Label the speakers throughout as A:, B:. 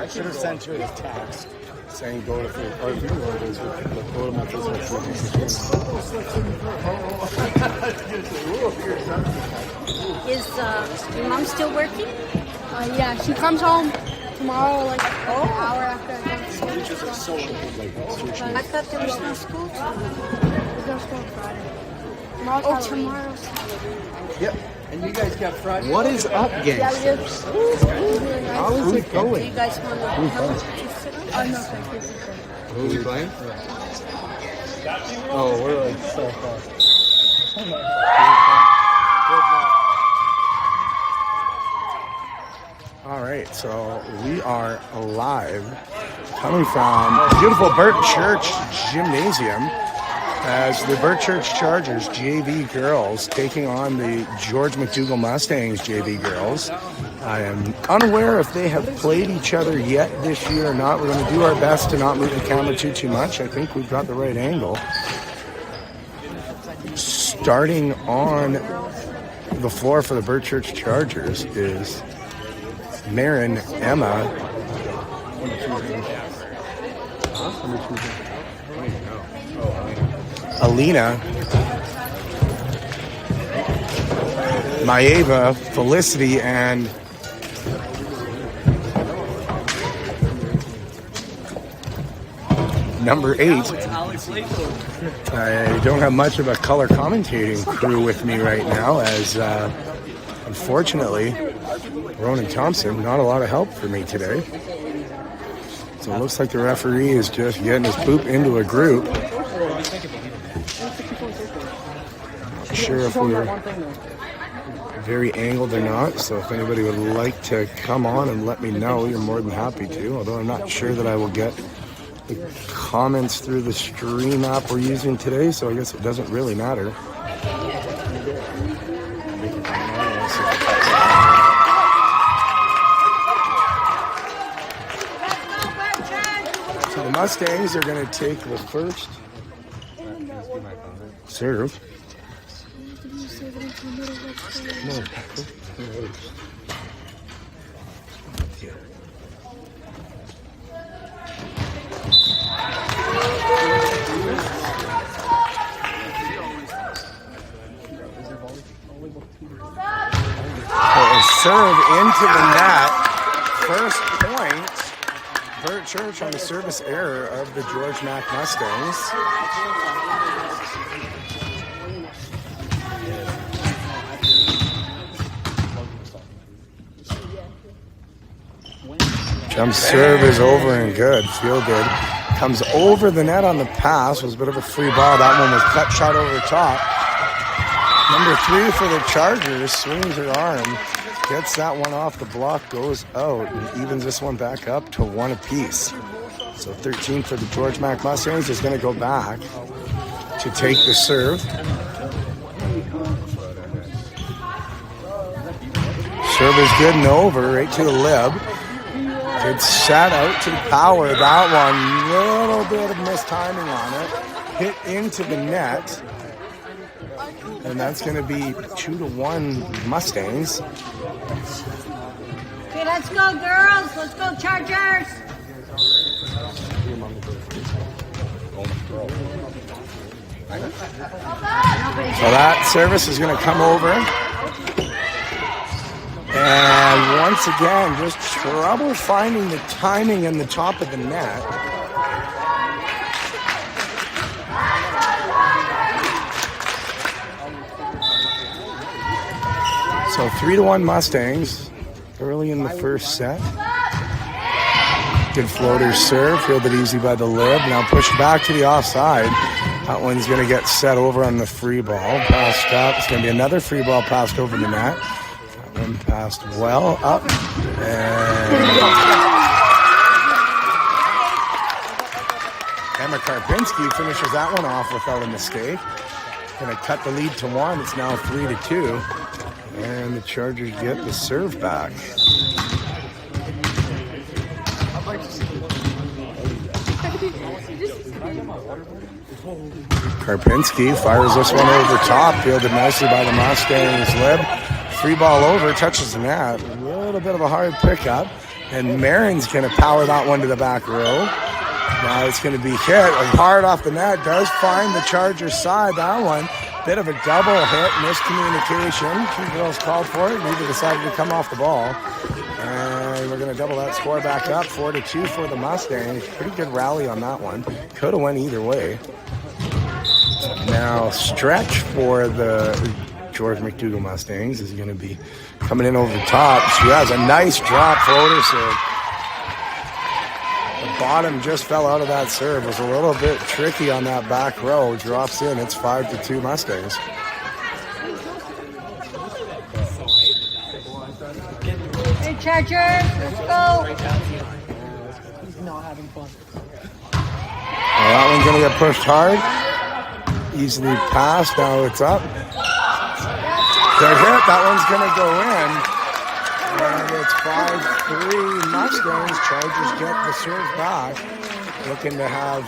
A: should have sent you a text saying go to the or go to my Facebook.
B: Is your mom still working?
C: Yeah, she comes home tomorrow, like an hour after I go to school.
B: I thought there was no school tomorrow.
C: There's no school on Friday. Tomorrow's Halloween.
B: Tomorrow's.
A: Yep.
D: And you guys got Friday?
A: What is up,
C: Yeah, we do.
A: gangsters?
C: Really nice.
A: How is it
B: Do
A: going?
B: you guys want to help to sit up?
C: No, thank you.
A: Who are we playing? Oh, we're like so far. All right, so we are live coming from beautiful Burt Church Gymnasium as the Burt Church Chargers JV girls taking on the George McDougall Mustangs JV girls. I am unaware if they have played each other yet this year or not. We're going to do our best to not move the camera too much. I think we've got the right angle. Starting on the floor for the Burt Church Chargers is Marin, Emma, Alina, Maeva, Felicity, and number 8. I don't have much of a color commentating crew with me right now as unfortunately Ronan Thompson, not a lot of help for me today. So it looks like the referee is just getting his poop into a group. Not sure if we're very angled or not, so if anybody would like to come on and let me know, you're more than happy to, although I'm not sure that I will get the comments through the stream app we're using today, so I guess it doesn't really matter. So the Mustangs are going to take the first serve. Serve into the net. First point. Burt Church on the service error of the George Mack Mustangs. Jump serve is over and good. Feel good. Comes over the net on the pass. Was a bit of a free ball. That one was cut shot over top. Number 3 for the Chargers swings her arm. Gets that one off the block, goes out, and evens this one back up to 1 apiece. So 13 for the George Mack Mustangs is going to go back to take the serve. Serve is good and over, right to the lib. Good set out to the power. That one, little bit of mistiming on it. Hit into the net. And that's going to be 2-1 Mustangs.
B: Okay, let's go, girls. Let's go, Chargers.
A: So that service is going to come over. And once again, just trouble finding the timing in the top of the net. So 3-1 Mustangs early in the first set. Good floater serve, fielded easy by the lib. Now pushed back to the offside. That one's going to get set over on the free ball. Passed up. It's going to be another free ball passed over the net. That one passed well up. And Emma Karpinski finishes that one off without a mistake. Going to cut the lead to 1. It's now 3-2. And the Chargers get the serve back. Karpinski fires this one over top, fielded nicely by the Mustangs lib. Free ball over, touches the net. A little bit of a hard pickup. And Marin's going to power that one to the back row. Now it's going to be hit hard off the net. Does find the Chargers side. That one, bit of a double hit, miscommunication. Two girls called for it. Neither decided to come off the ball. And we're going to double that score back up. 4-2 for the Mustangs. Pretty good rally on that one. Could have went either way. Now stretch for the George McDougall Mustangs is going to be coming in over the top. She has a nice drop floater serve. The bottom just fell out of that serve. It was a little bit tricky on that back row. Drops in. It's 5-2 Mustangs.
B: Hey, Chargers, let's go.
A: That one's going to get pushed hard. Easily passed. Now it's up. They're hit. That one's going to go in. And it's 5-3 Mustangs. Chargers get the serve back. Looking to have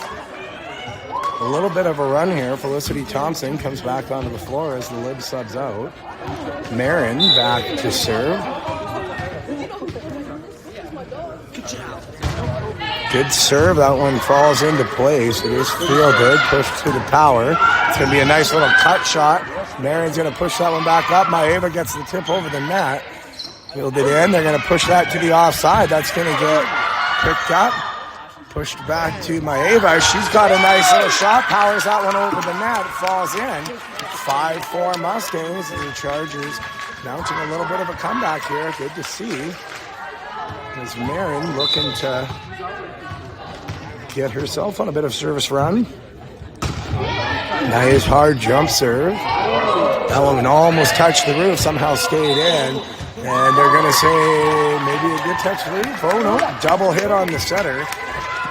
A: a little bit of a run here. Felicity Thompson comes back onto the floor as the lid subs out. Marin back to serve. Good serve. That one falls into place. It is feel good. Pushed to the power. It's going to be a nice little cut shot. Marin's going to push that one back up. Maeva gets the tip over the net. Fielded in. They're going to push that to the offside. That's going to get picked up. Pushed back to Maeva. She's got a nice little shot. Powers that one over the net. It falls in. 5-4 Mustangs. And the Chargers mounting a little bit of a comeback here. Good to see. As Marin looking to get herself on a bit of service run. Nice hard jump serve. That one almost touched the roof, somehow stayed in. And they're going to say maybe a good touch roof. Oh no, double hit on the setter.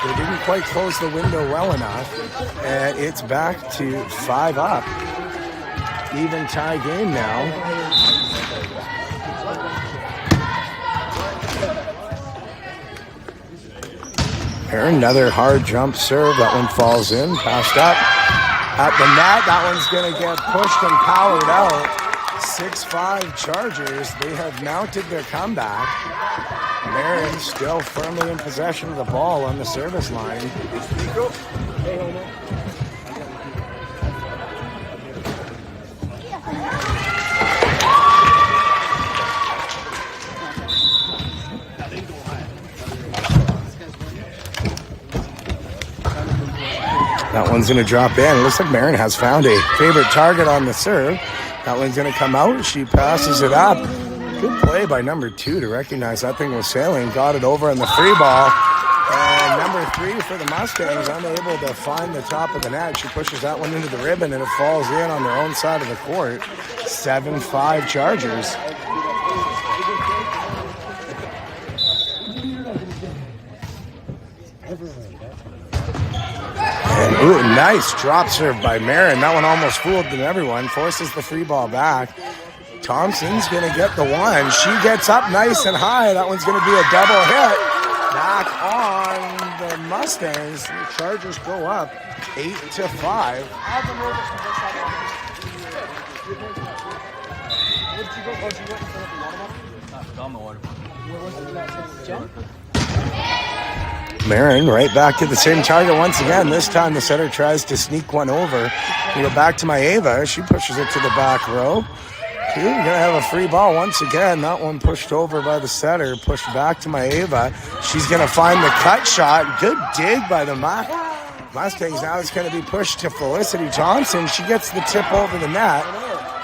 A: They didn't quite close the window well enough. And it's back to 5 up. Even tie game now. Another hard jump serve. That one falls in. Passed up at the net. That one's going to get pushed and powered out. 6-5 Chargers. They have mounted their comeback. Marin still firmly in possession of the ball on the service line. That one's going to drop in. It looks like Marin has found a favorite target on the serve. That one's going to come out. She passes it up. Good play by number 2 to recognize that thing was sailing. Got it over in the free ball. And number 3 for the Mustangs, unable to find the top of the net. She pushes that one into the ribbon and it falls in on their own side of the court. 7-5 Chargers. And ooh, nice drop serve by Marin. That one almost fooled everyone. Forces the free ball back. Thompson's going to get the one. She gets up nice and high. That one's going to be a double hit. Back on the Mustangs. The Chargers go up 8-5. Marin right back to the same target once again. This time the setter tries to sneak one over. We go back to Maeva. She pushes it to the back row. We're going to have a free ball once again. That one pushed over by the setter. Pushed back to Maeva. She's going to find the cut shot. Good dig by the Mustangs. Now it's going to be pushed to Felicity Thompson. She gets the tip over the net.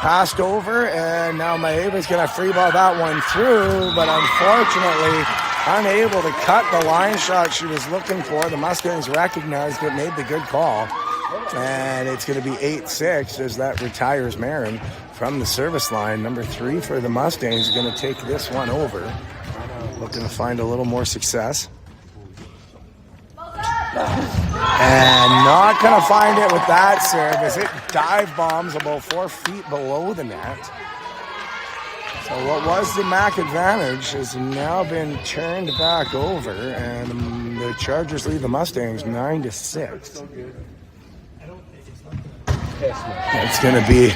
A: Passed over, and now Maeva's going to free ball that one through, but unfortunately unable to cut the line shot she was looking for. The Mustangs recognized it, made the good call, and it's going to be 8-6 as that retires Marin from the service line. Number 3 for the Mustangs is going to take this one over, looking to find a little more success. And not going to find it with that serve as it dive bombs about 4 feet below the net. So what was the MAC advantage has now been turned back over, and the Chargers lead the Mustangs 9-6. It's going to be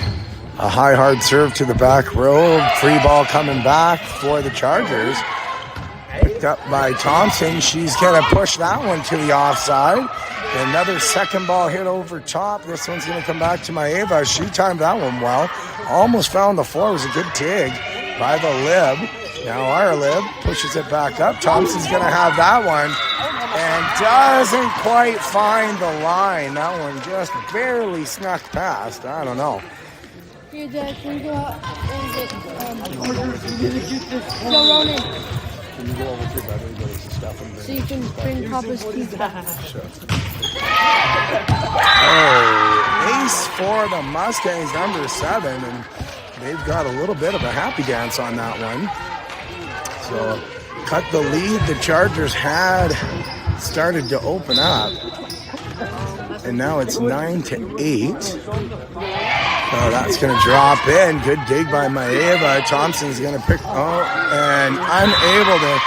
A: a high hard serve to the back row. Free ball coming back for the Chargers. Picked up by Thompson. She's going to push that one to the offside. Another second ball hit over top. This one's going to come back to Maeva. She timed that one well. Almost found the floor. It was a good dig by the Lib. Now our Lib pushes it back up. Thompson's going to have that one and doesn't quite find the line. That one just barely snuck past. I don't know.
C: Here, Dad, can we go out and get Joe Ronan?
A: Can you go over to your brother and go to stuff in there?
C: So you can bring Papa's pizza.
A: Sure. Oh, ace for the Mustangs, number 7, and they've got a little bit of a happy dance on that one. So, cut the lead the Chargers had started to open up, and now it's 9-8. So that's going to drop in. Good dig by Maeva. Thompson's going to pick, and unable to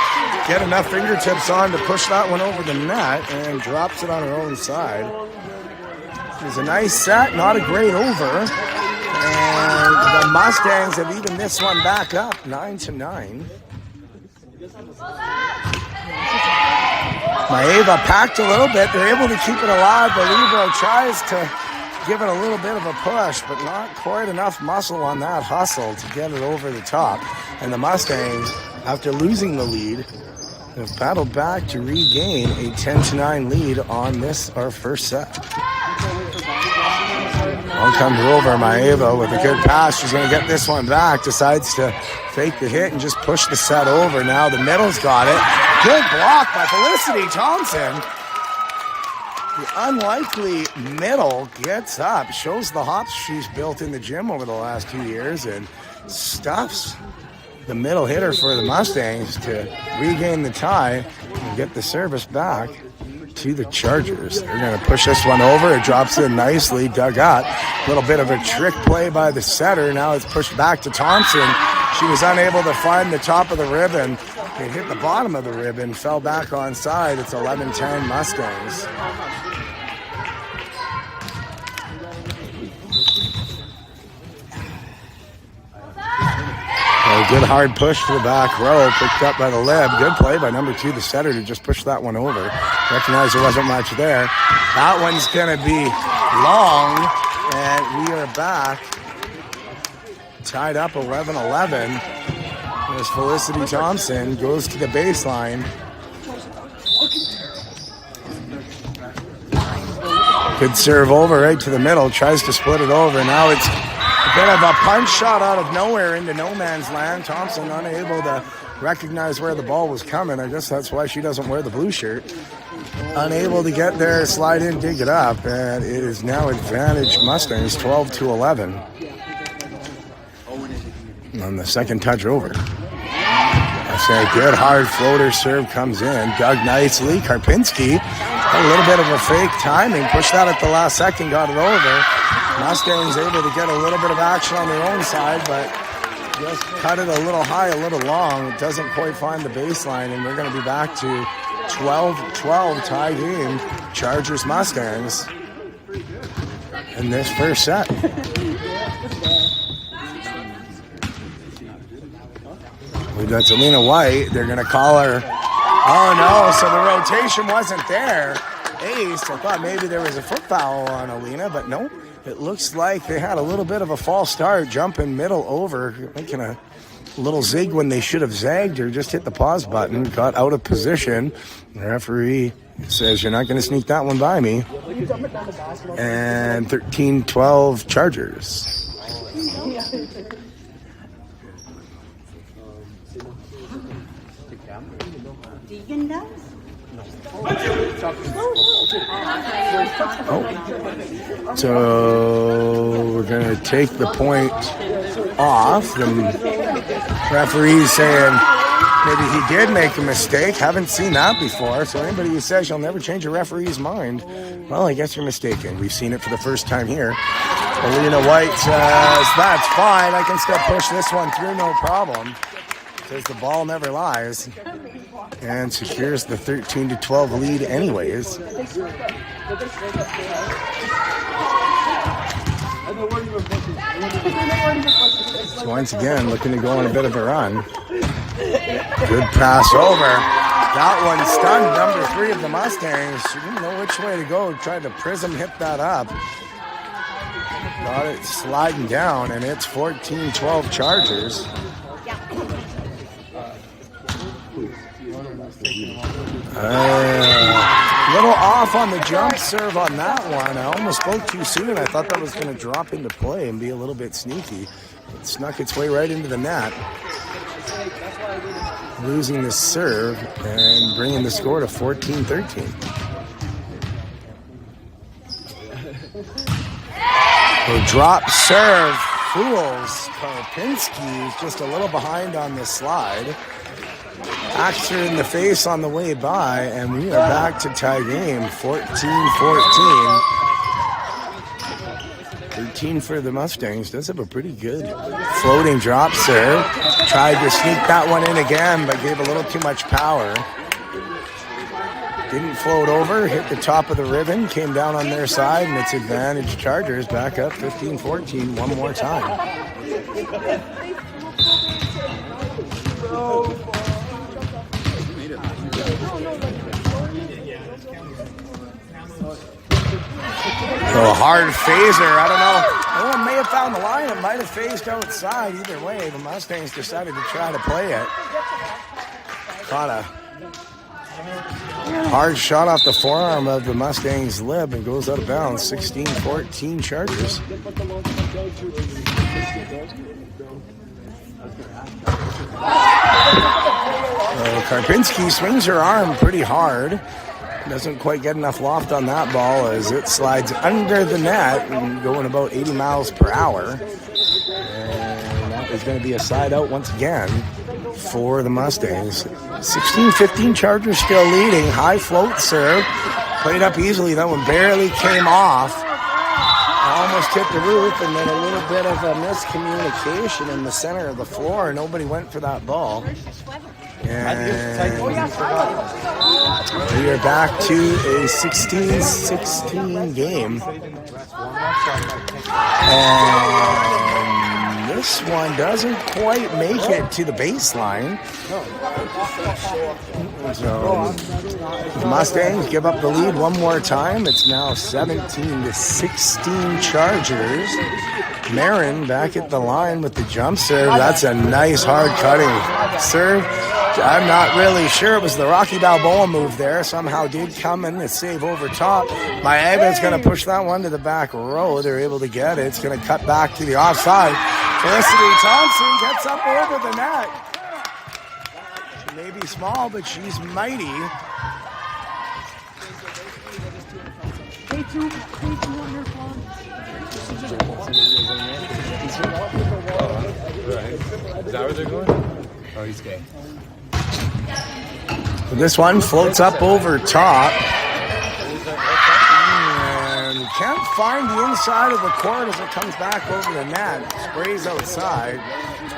A: get enough fingertips on to push that one over the net, and drops it on her own side. It was a nice set, not a great over. And the Mustangs have evened this one back up, 9-9. Maeva packed a little bit. They're able to keep it alive. The Libero tries to give it a little bit of a push, but not quite enough muscle on that hustle to get it over the top. And the Mustangs, after losing the lead, have battled back to regain a 10-9 lead on this, our first set. One comes over, Maeva with a good pass. She's going to get this one back. Decides to fake the hit and just push the set over. Now the middle's got it. Good block by Felicity Thompson. The unlikely middle gets up, shows the hops she's built in the gym over the last 2 years, and stuffs the middle hitter for the Mustangs to regain the tie and get the service back to the Chargers. They're going to push this one over. It drops in nicely, dug up. A little bit of a trick play by the setter. Now it's pushed back to Thompson. She was unable to find the top of the ribbon. It hit the bottom of the ribbon, fell back on side. It's 11-10 Mustangs. A good hard push to the back row, picked up by the Lib. Good play by number 2, the setter, to just push that one over. Recognized there wasn't much there. That one's going to be long, and we are back. Tied up 11-11. As Felicity Thompson goes to the baseline. Good serve over right to the middle. Tries to split it over. Now it's a bit of a punch shot out of nowhere into no man's land. Thompson unable to recognize where the ball was coming. I guess that's why she doesn't wear the blue shirt. Unable to get there, slide in, dig it up. And it is now advantage Mustangs, 12-11. On the second touch over. I say good hard floater serve comes in. Dug nicely. Karpinski, a little bit of a fake timing. Pushed that at the last second, got it over. Mustangs able to get a little bit of action on their own side, but just cut it a little high, a little long. It doesn't quite find the baseline, and we're going to be back to 12-12 tie game. Chargers Mustangs in this first set. We've got Alina White. They're going to call her. Oh, no. So the rotation wasn't there. Ace. I thought maybe there was a foot foul on Alina, but no. It looks like they had a little bit of a false start, jumping middle over, making a little zig when they should have zagged or just hit the pause button, got out of position. The referee says, you're not going to sneak that one by me. And 13-12 Chargers. Oh. So we're going to take the point off. The referee's saying maybe he did make a mistake. Haven't seen that before. So anybody who says you'll never change a referee's mind, well, I guess you're mistaken. We've seen it for the first time here. Alina White says, that's fine. I can still push this one through, no problem. Says the ball never lies. And secures the 13-12 lead anyways. So once again, looking to go on a bit of a run. Good pass over. That one stunned number 3 of the Mustangs. She didn't know which way to go. Tried to prism hit that up. Got it sliding down, and it's 14-12 Chargers. Little off on the jump serve on that one. I almost spoke too soon. I thought that was going to drop into play and be a little bit sneaky. It snuck its way right into the net. Losing the serve and bringing the score to 14-13. The drop serve fools Karpinski, is just a little behind on the slide. Acts her in the face on the way by, and we are back to tie game, 14-14. 13 for the Mustangs. Does have a pretty good floating drop serve. Tried to sneak that one in again, but gave a little too much power. Didn't float over, hit the top of the ribbon, came down on their side, and it's advantage Chargers back up 15-14 one more time. So a hard phaser. I don't know. One may have found the line. It might have phased outside. Either way, the Mustangs decided to try to play it. Caught a hard shot off the forearm of the Mustangs' lip and goes out of bounds. 16-14 Chargers. Karpinski swings her arm pretty hard. Doesn't quite get enough loft on that ball as it slides under the net and going about 80 miles per hour. And that is going to be a side out once again for the Mustangs. 16-15 Chargers still leading. High float serve. Played up easily. That one barely came off. Almost hit the roof, and then a little bit of a miscommunication in the center of the floor. Nobody went for that ball. And we are back to a 16-16 game. And this one doesn't quite make it to the baseline. So the Mustangs give up the lead one more time. It's now 17-16 Chargers. Marin back at the line with the jump serve. That's a nice hard cutting serve. I'm not really sure. It was the Rocky Balboa move there. Somehow did come in to save over top. Niagara's going to push that one to the back row. They're able to get it. It's going to cut back to the offside. Felicity Thompson gets up over the net. She may be small, but she's mighty.
D: Is that where they're going? Oh, he's gay.
A: This one floats up over top. And can't find the inside of the court as it comes back over the net. Sprays outside.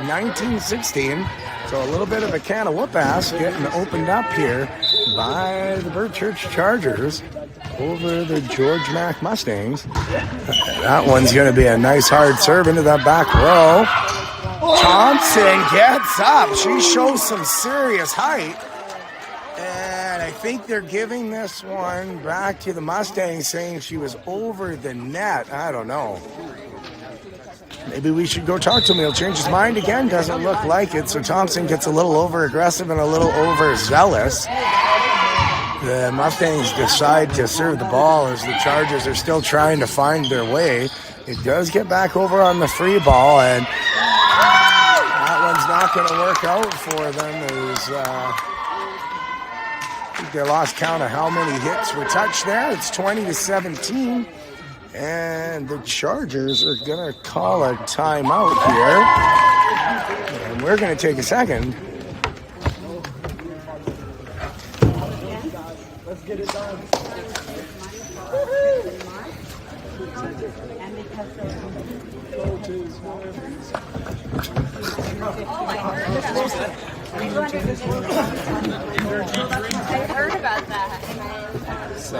A: 19-16. So a little bit of a can of whoop-ass getting opened up here by the Burt Church Chargers over the George Mack Mustangs. That one's going to be a nice hard serve into that back row. Thompson gets up. She shows some serious height. And I think they're giving this one back to the Mustangs, saying she was over the net. I don't know. Maybe we should go talk to him. He'll change his mind again. Doesn't look like it. So Thompson gets a little over-aggressive and a little overzealous. The Mustangs decide to serve the ball as the Chargers are still trying to find their way. It does get back over on the free ball, and that one's not going to work out for them. I think they lost count of how many hits were touched there. It's 20-17. And the Chargers are going to call a timeout here. And we're going to take a second. Let's get it done.
C: I heard about that.
A: So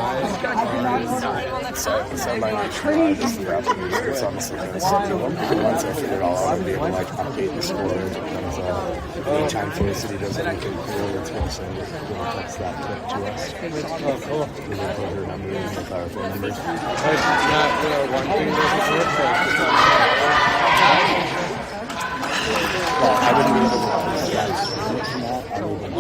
A: my just throughout the news, it's obviously going to send to them. Once I figured it all out, I'd be able to update the score. anytime Felicity does anything cool, it's going to send it. Text that clip to us.
D: Oh, cool.
A: We will put her number in with our phone numbers.
D: But not, one thing doesn't work.
A: Well, I wouldn't be able to post that screen from that other than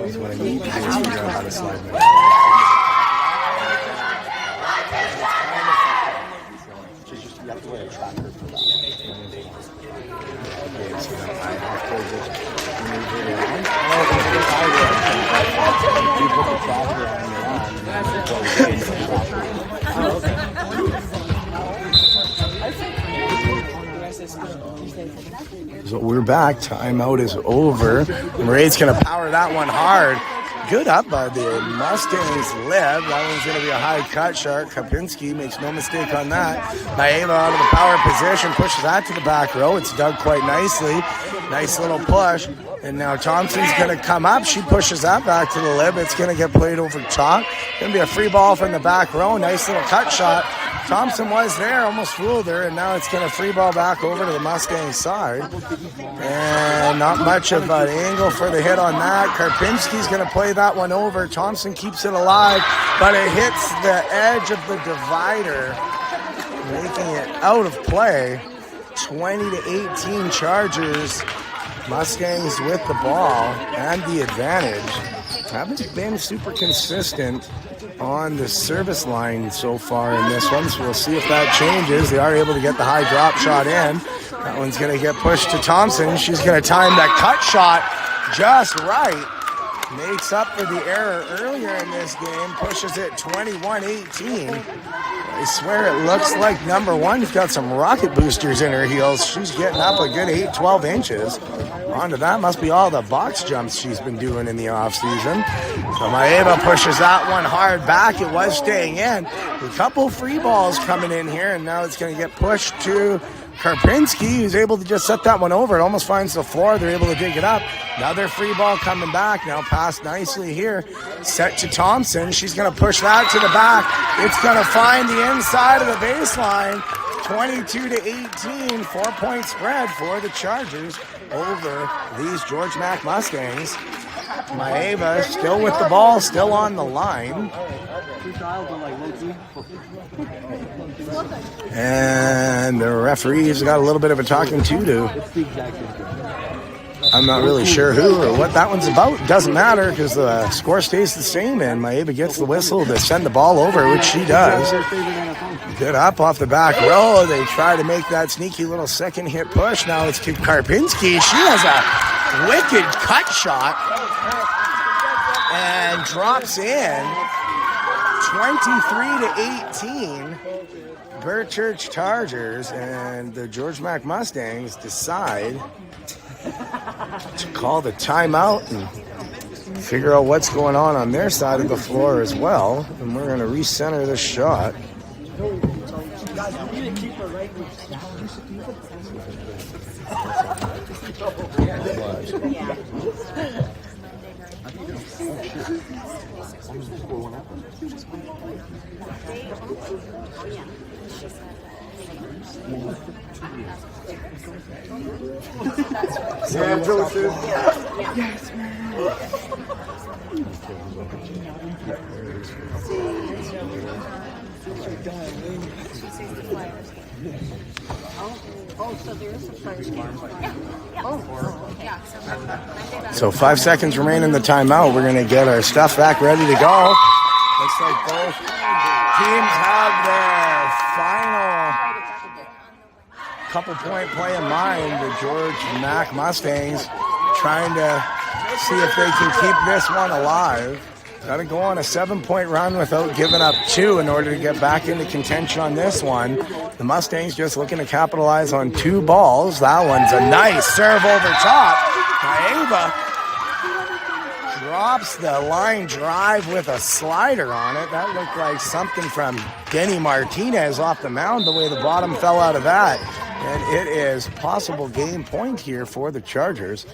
A: so what I need to do is figure out how to slide my just you have to wear a tracker for that. Okay, so then I have to just move it around. You put the tracker on your arm and then you plug it into the tracker. Oh, okay. So we're back. Timeout is over. Maraid's going to power that one hard. Good up by the Mustangs live. That one's going to be a high cut shot. Kapinski makes no mistake on that. Maeva out of the power position, pushes that to the back row. It's dug quite nicely. Nice little push. And now Thompson's going to come up. She pushes that back to the lip. It's going to get played over top. Going to be a free ball from the back row. Nice little cut shot. Thompson was there, almost fooled her, and now it's going to free ball back over to the Mustang side. And not much of an angle for the hit on that. Karpinski's going to play that one over. Thompson keeps it alive, but it hits the edge of the divider, making it out of play. 20-18 Chargers. Mustangs with the ball and the advantage. Haven't been super consistent on the service line so far in this one, so we'll see if that changes. They are able to get the high drop shot in. That one's going to get pushed to Thompson. She's going to time that cut shot just right. Makes up for the error earlier in this game. Pushes it 21-18. I swear it looks like number one's got some rocket boosters in her heels. She's getting up a good 8-12 inches. Onto that must be all the box jumps she's been doing in the offseason. So Maeva pushes that one hard back. It was staying in. A couple free balls coming in here, and now it's going to get pushed to Karpinski, who's able to just set that one over. It almost finds the floor. They're able to dig it up. Another free ball coming back. Now passed nicely here. Set to Thompson. She's going to push that to the back. It's going to find the inside of the baseline. 22-18, 4-point spread for the Chargers over these George Mack Mustangs. Maeva still with the ball, still on the line. And the referee's got a little bit of a talking to. I'm not really sure who or what that one's about. Doesn't matter because the score stays the same, and Maeva gets the whistle to send the ball over, which she does. Good up off the back row. They try to make that sneaky little second hit push. Now it's to Karpinski. She has a wicked cut shot and drops in 23-18. Berchurch Chargers and the George Mack Mustangs decide to call the timeout and figure out what's going on their side of the floor as well. And we're going to recenter this shot.
D: Yeah, Joseph.
C: Yes, man.
A: So 5 seconds remain in the timeout. We're going to get our stuff back ready to go. Looks like both teams have their final couple point play in mind. The George Mack Mustangs trying to see if they can keep this one alive. Got to go on a 7-point run without giving up 2 in order to get back into contention on this one. The Mustangs just looking to capitalize on 2 balls. That one's a nice serve over top. Maeva drops the line drive with a slider on it. That looked like something from Denny Martinez off the mound, the way the bottom fell out of that. And it is possible game point here for the Chargers.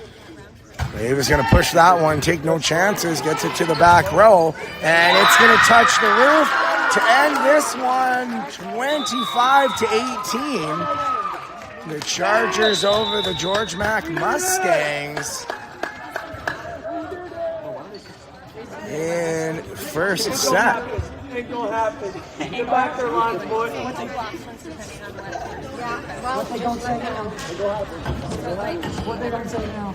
A: Maeva's going to push that one, take no chances, gets it to the back row, and it's going to touch the roof. to end this one, 25 to 18. The Chargers over the George Mack Mustangs in first set.
E: Ain't gonna happen. Get back there, lines, boys.
B: What they don't say now. What they don't say now.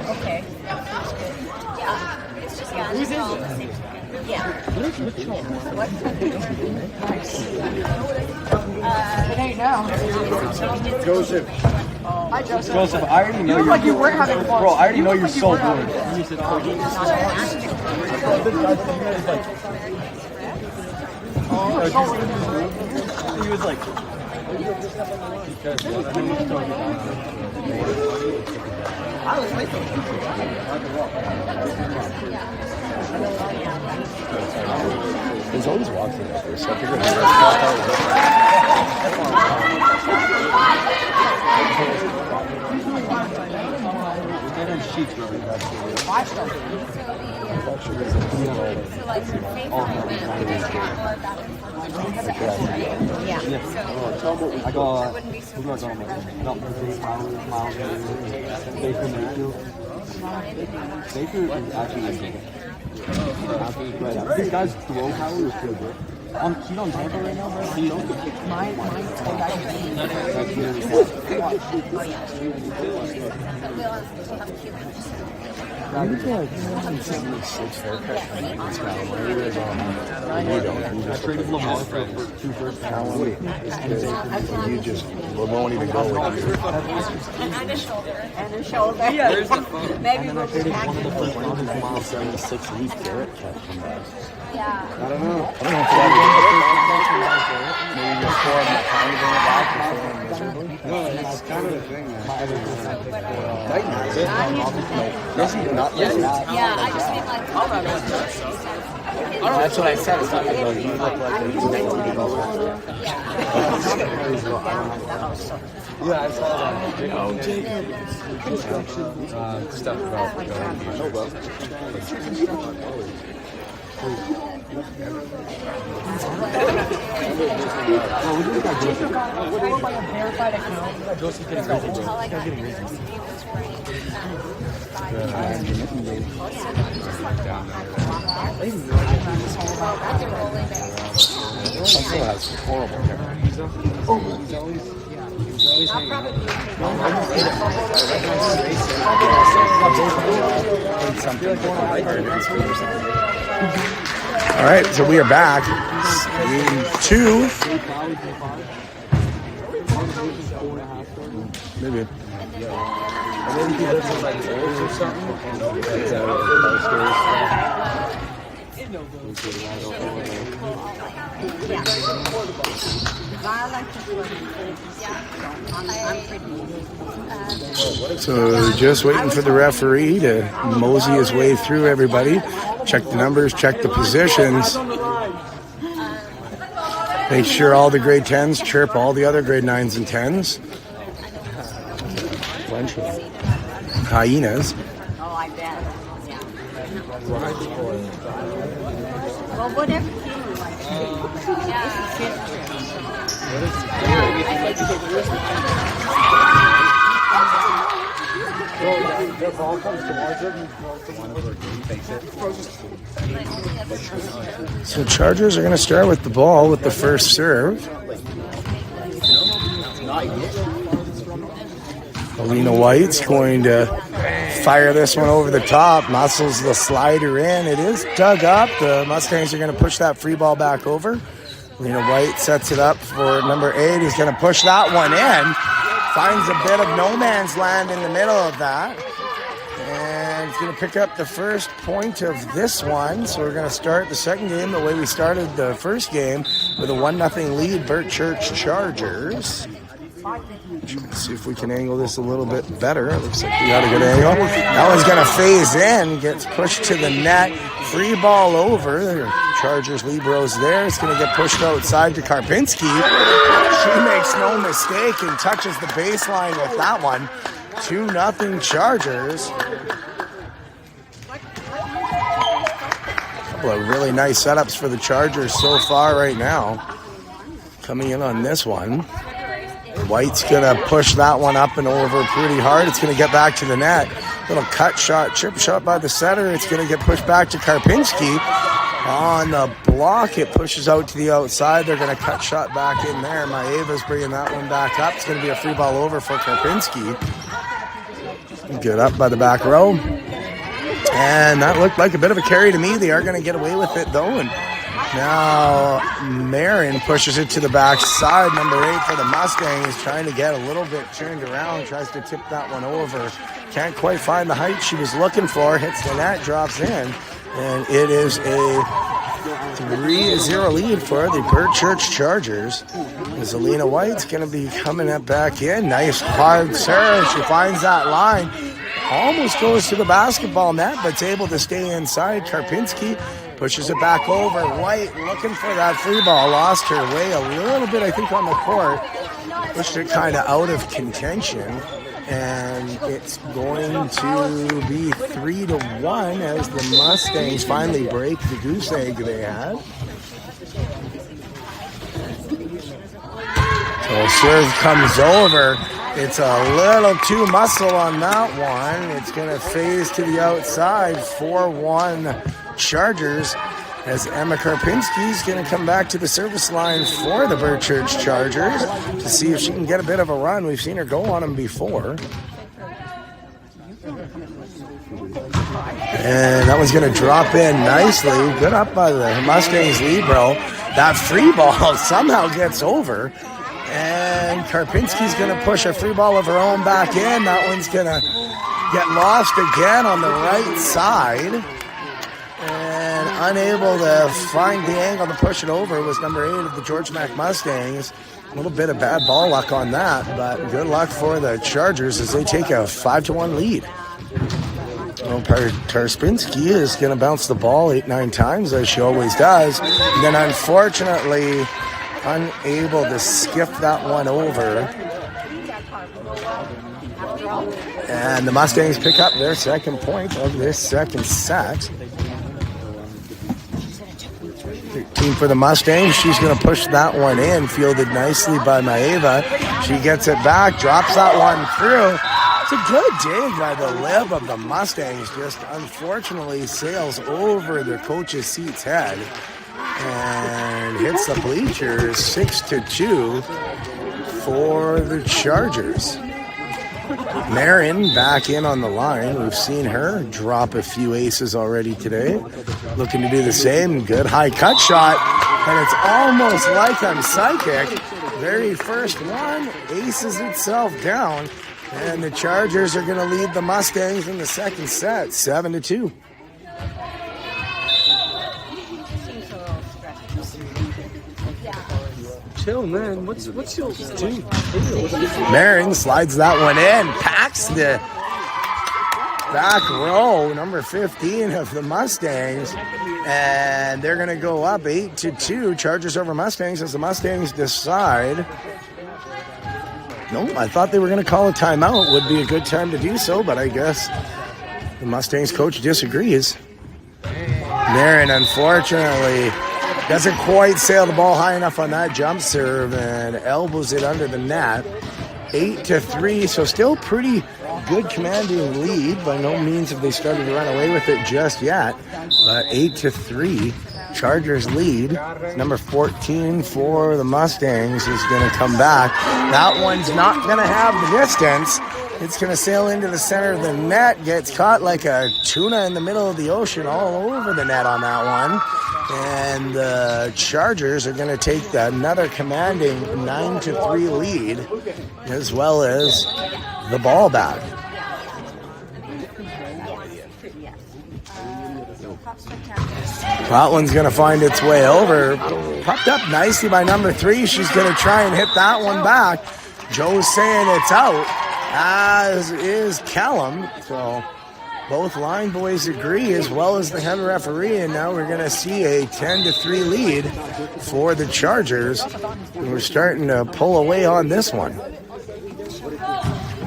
F: Okay. It's just got who's in Yeah.
B: It ain't now.
D: Joseph.
B: Hi, Joseph.
D: Joseph, I already know
B: You look like you were having fun.
D: Bro, I already know you're
B: like you
D: so
B: were
D: bored.
B: having fun.
D: He was like,
A: He's always walking like this. I figured
D: I got, who got on not Miles Baker Mayfield. Baker is actually this guy's throw power is pretty good. He's on Tampa right now, bro. He's on That's really cool. I traded Lamar for 2 first rounds.
A: you just won't even go with you.
F: And a shoulder.
B: And his shoulder.
F: Maybe
D: And I traded one of the first rounds is Miles
A: 76 week carrot catch from that.
F: Yeah.
A: I don't know if that maybe just for him time to bring it back or feeling miserably.
D: No, that's kind of the thing, man.
F: Yeah, I just mean like
A: That's what I said. It's not like you look like
D: Yeah, I saw that.
G: Stuff about
D: Joseph getting crazy, bro.
A: Still has horrible hair. All right, so we are back. Game 2. Maybe.
D: Maybe he lives in like Oils or something.
A: So just waiting for the referee to mosey his way through everybody. Check the numbers, check the positions. Make sure all the grade 10s chirp all the other grade 9s and 10s. Bunch of hyenas.
B: Oh, I bet. Well, whatever you like.
A: So Chargers are going to start with the ball with the first serve. Alina White's going to fire this one over the top, muscles the slider in. It is dug up. The Mustangs are going to push that free ball back over. Alina White sets it up for number 8. He's going to push that one in. Finds a bit of no man's land in the middle of that. And he's going to pick up the first point of this one. So we're going to start the second game the way we started the first game with a 1-0 lead, Burt Church Chargers. Let's see if we can angle this a little bit better. It looks like we got a good angle. That one's going to phase in, gets pushed to the net. Free ball over. They're Chargers Libro's there. It's going to get pushed outside to Karpinski. She makes no mistake and touches the baseline with that one. 2-0 Chargers. A couple of really nice setups for the Chargers so far right now. Coming in on this one. White's going to push that one up and over pretty hard. It's going to get back to the net. Little cut shot, chip shot by the center. It's going to get pushed back to Karpinski. On the block, it pushes out to the outside. They're going to cut shot back in there. Maeva's bringing that one back up. It's going to be a free ball over for Karpinski. Good up by the back row. And that looked like a bit of a carry to me. They are going to get away with it, though. And now Marin pushes it to the backside. Number 8 for the Mustangs, trying to get a little bit turned around. Tries to tip that one over. Can't quite find the height she was looking for. Hits the net, drops in. And it is a 3-0 lead for the Bertchurch Chargers. As Alina White's going to be coming up back in. Nice hard serve. She finds that line. Almost goes to the basketball net, but it's able to stay inside. Karpinski pushes it back over. White looking for that free ball. Lost her way a little bit, I think, on the court. Pushed it kind of out of contention. And it's going to be 3-1 as the Mustangs finally break the goose egg they had. So serve comes over. It's a little too muscle on that one. It's going to phase to the outside. 4-1 Chargers as Emma Karpinski is going to come back to the service line for the Bertchurch Chargers to see if she can get a bit of a run. We've seen her go on them before. And that one's going to drop in nicely. Good up by the Mustangs Libro. That free ball somehow gets over. And Karpinski's going to push a free ball of her own back in. That one's going to get lost again on the right side. And unable to find the angle to push it over was number 8 of the George Mack Mustangs. A little bit of bad ball luck on that, but good luck for the Chargers as they take a 5-1 lead. Karpinski is going to bounce the ball 8-9 times, as she always does. And then unfortunately, unable to skiff that one over. And the Mustangs pick up their second point of this second set. 13 for the Mustangs. She's going to push that one in. Fielded nicely by Maeva. She gets it back, drops that one through. It's a good dig by the lib of the Mustangs. Just unfortunately sails over the coach's seat's head and hits the bleachers. 6-2 for the Chargers. Marin back in on the line. We've seen her drop a few aces already today. Looking to do the same. Good high cut shot. And it's almost like I'm psychic. Very first one aces itself down. And the Chargers are going to lead the Mustangs in the second set, 7-2.
G: Chill, man. What's your team?
A: Marin slides that one in, packs the back row, number 15 of the Mustangs, and they're going to go up 8-2. Chargers over Mustangs as the Mustangs decide. No, I thought they were going to call a timeout. Would be a good time to do so, but I guess the Mustangs coach disagrees. Marin, unfortunately, doesn't quite sail the ball high enough on that jump serve and elbows it under the net. 8-3, so still pretty good commanding lead. By no means have they started to run away with it just yet, but 8-3. Chargers lead. Number 14 for the Mustangs is going to come back. That one's not going to have the distance. It's going to sail into the center of the net. Gets caught like a tuna in the middle of the ocean all over the net on that one. And the Chargers are going to take another commanding 9-3 lead, as well as the ball back. That one's going to find its way over. Popped up nicely by number 3. She's going to try and hit that one back. Joe's saying it's out, as is Callum. So Both line boys agree, as well as the head referee, and now we're going to see a 10-3 lead for the Chargers. And we're starting to pull away on this one.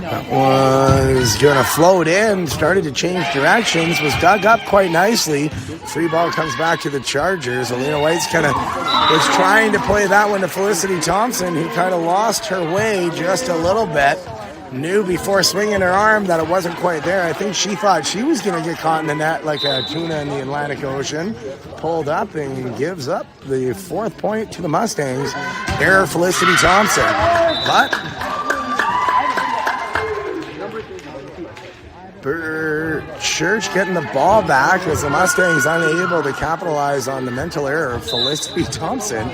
A: That was going to float in, started to change directions, was dug up quite nicely. Free ball comes back to the Chargers. Alina White's was trying to play that one to Felicity Thompson, who kind of lost her way just a little bit. Knew before swinging her arm that it wasn't quite there. I think she thought she was going to get caught in the net like a tuna in the Atlantic Ocean. Pulled up and gives up the 4th point to the Mustangs. Error Felicity Thompson. But Church getting the ball back as the Mustangs unable to capitalize on the mental error of Felicity Thompson.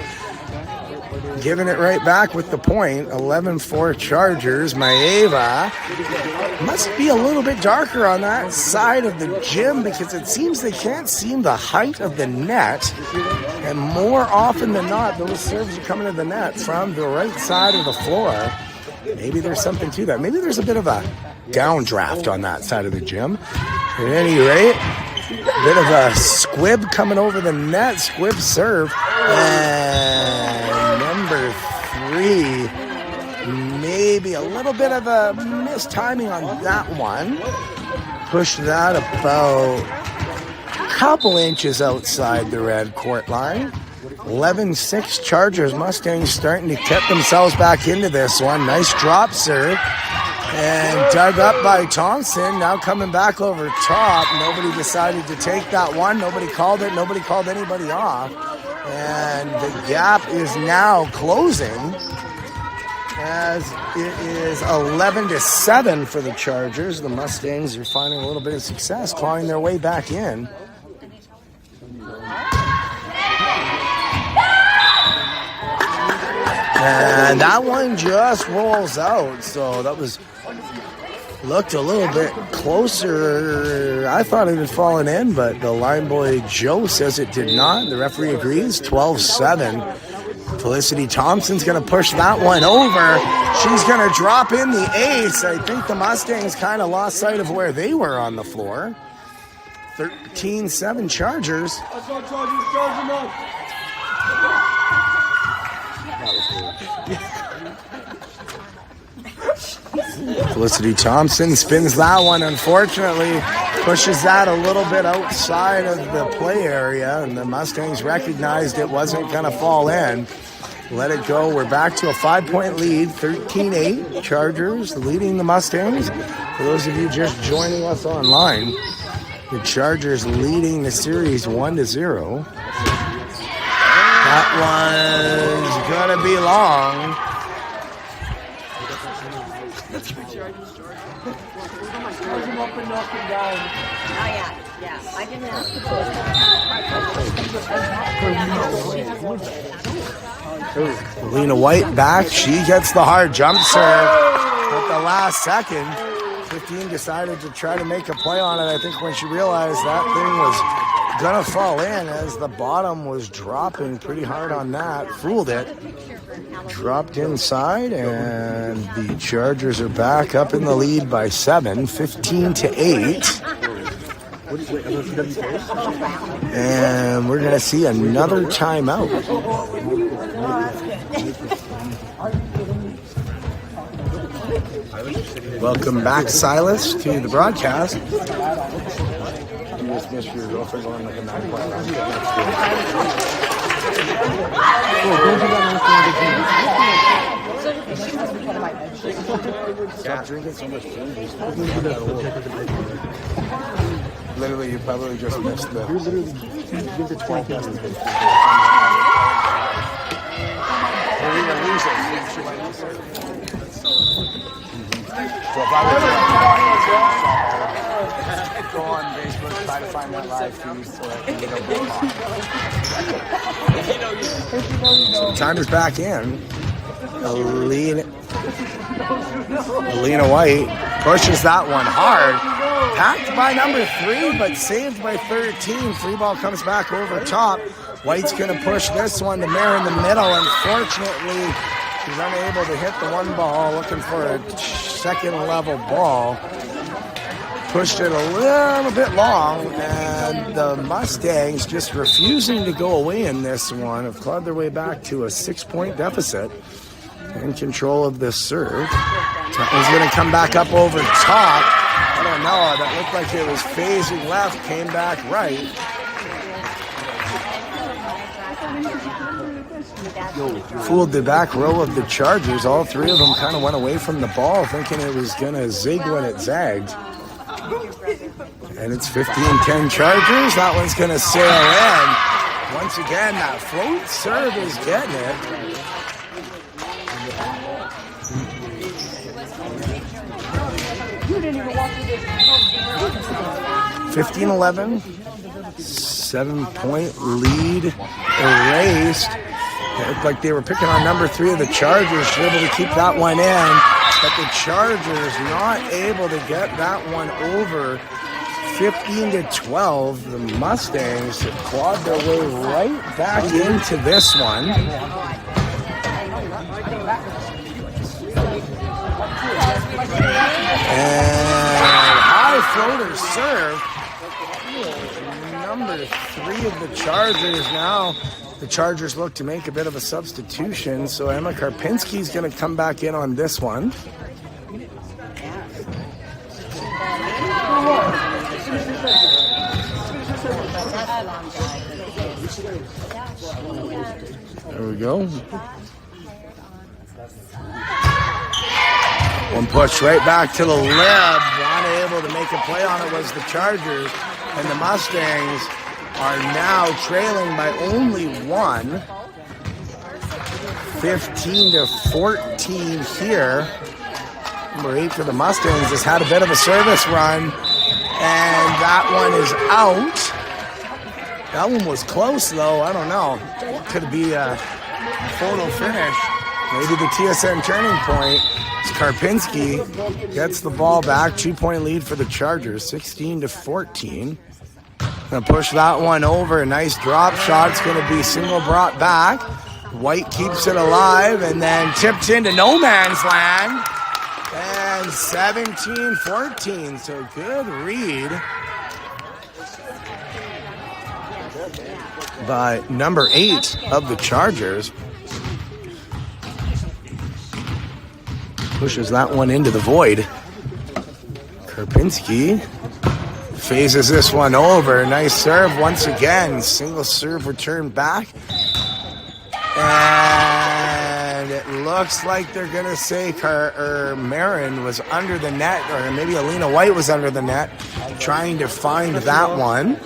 A: Giving it right back with the point. 11-4 Chargers. Maeva must be a little bit darker on that side of the gym because it seems they can't see the height of the net. And more often than not, those serves are coming to the net from the right side of the floor. Maybe there's something to that. Maybe there's a bit of a downdraft on that side of the gym. At any rate, bit of a squib coming over the net. Squib serve. And number 3, maybe a little bit of a mistiming on that one. Push that about a couple inches outside the red court line. 11-6 Chargers. Mustangs starting to get themselves back into this one. Nice drop serve. And dug up by Thompson. Now coming back over top. Nobody decided to take that one. Nobody called it. Nobody called anybody off. And the gap is now closing as it is 11-7 for the Chargers. The Mustangs are finding a little bit of success, clawing their way back in. And that one just rolls out. So that looked a little bit closer. I thought it had fallen in, but the line boy Joe says it did not. The referee agrees. 12-7. Felicity Thompson's going to push that one over. She's going to drop in the ace. I think the Mustangs kind of lost sight of where they were on the floor. 13-7 Chargers. Felicity Thompson spins that one, unfortunately, pushes that a little bit outside of the play area, and the Mustangs recognized it wasn't going to fall in. Let it go. We're back to a 5-point lead, 13-8. Chargers leading the Mustangs. For those of you just joining us online, the Chargers leading the series 1-0. That one's going to be long.
F: I didn't ask
A: Alina White back. She gets the hard jump serve at the last second. 15 decided to try to make a play on it. I think when she realized that thing was going to fall in as the bottom was dropping pretty hard on that. Fooled it. Dropped inside, and the Chargers are back up in the lead by 7, 15-8. And we're going to see another timeout. Welcome back, Silas, to the broadcast. You just missed your girlfriend going like a 9-point run. Stop drinking so much food. Literally, you probably just missed the... Give the 20 minutes. We're going to lose it. So if I would go on Facebook, try to find that live feed so that you don't So time is back in. Alina White pushes that one hard. Packed by number 3, but saved by 13. Free ball comes back over top. White's going to push this one to Mare in the middle. Unfortunately, she's unable to hit the one ball, looking for a second level ball. pushed it a little bit long, and the Mustangs just refusing to go away in this one have clawed their way back to a 6-point deficit. In control of this serve. He's going to come back up over top. I don't know. That looked like it was phasing left, came back right. Fooled the back row of the Chargers. All three of them kind of went away from the ball thinking it was going to zig when it zagged. And it's 15-10 Chargers. That one's going to sail in. Once again, that float serve is getting it. 15-11, 7-point lead erased. It looked like they were picking on number 3 of the Chargers, able to keep that one in, but the Chargers not able to get that one over. 15-12, the Mustangs clawed their way right back into this one. And high floater serve. Number 3 of the Chargers now. The Chargers look to make a bit of a substitution, so Emma Karpinski's going to come back in on this one. There we go. One push right back to the lip. Unable to make a play on it was the Chargers. And the Mustangs are now trailing by only 1. 15-14 here. Number 8 for the Mustangs has had a bit of a service run. And that one is out. That one was close, though. I don't know. Could be a photo finish. Maybe the TSN turning point. Karpinski gets the ball back. 2-point lead for the Chargers, 16-14. Gonna push that one over. A nice drop shot. It's gonna be single brought back. White keeps it alive and then tipped into no man's land. And 17-14. So good read by number 8 of the Chargers. Pushes that one into the void. Karpinski phases this one over. Nice serve once again. Single serve return back. And it looks like they're going to say Marin was under the net, or maybe Alina White was under the net, trying to find that one.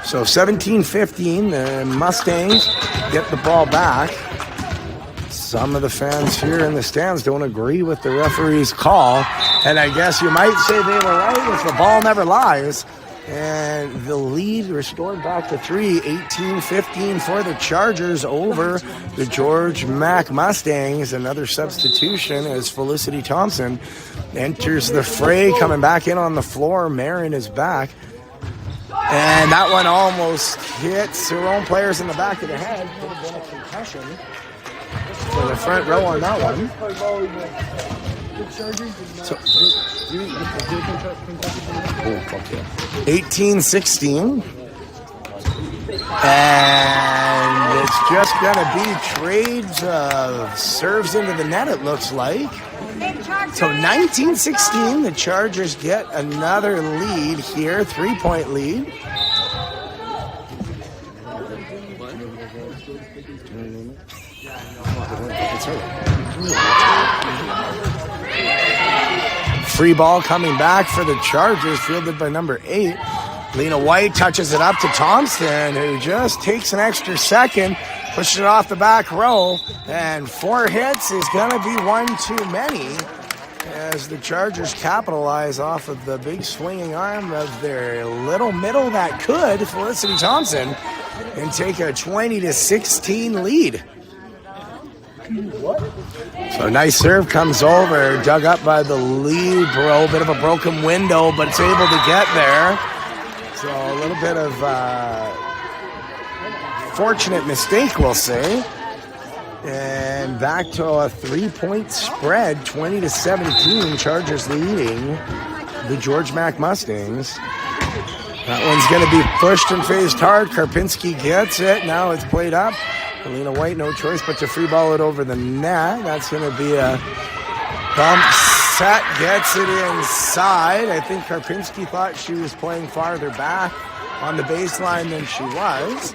A: So 17-15, the Mustangs get the ball back. Some of the fans here in the stands don't agree with the referee's call. And I guess you might say they were right if the ball never lies. And the lead restored back to 3, 18-15 for the Chargers over the George Mack Mustangs. Another substitution as Felicity Thompson enters the fray, coming back in on the floor. Marin is back. And that one almost hits her own players in the back of the head. Could have been a concussion for the front row on that one. So, 18-16. And it's just going to be trades of serves into the net, it looks like. So 19-16, the Chargers get another lead here, 3-point lead. Free ball coming back for the Chargers, fielded by number 8. Lena White touches it up to Thompson, who just takes an extra second, pushes it off the back row, and 4 hits is going to be one too many as the Chargers capitalize off of the big swinging arm of their little middle that could, Felicity Thompson, and take a 20-16 lead. So nice serve comes over, dug up by the Libero, bit of a broken window, but it's able to get there. So a little bit of fortunate mistake, we'll say. And back to a 3-point spread, 20-17. Chargers leading the George Mack Mustangs. That one's going to be pushed and faced hard. Karpinski gets it. Now it's played up. Alina White, no choice but to free ball it over the net. That's going to be a bump set. Gets it inside. I think Karpinski thought she was playing farther back on the baseline than she was.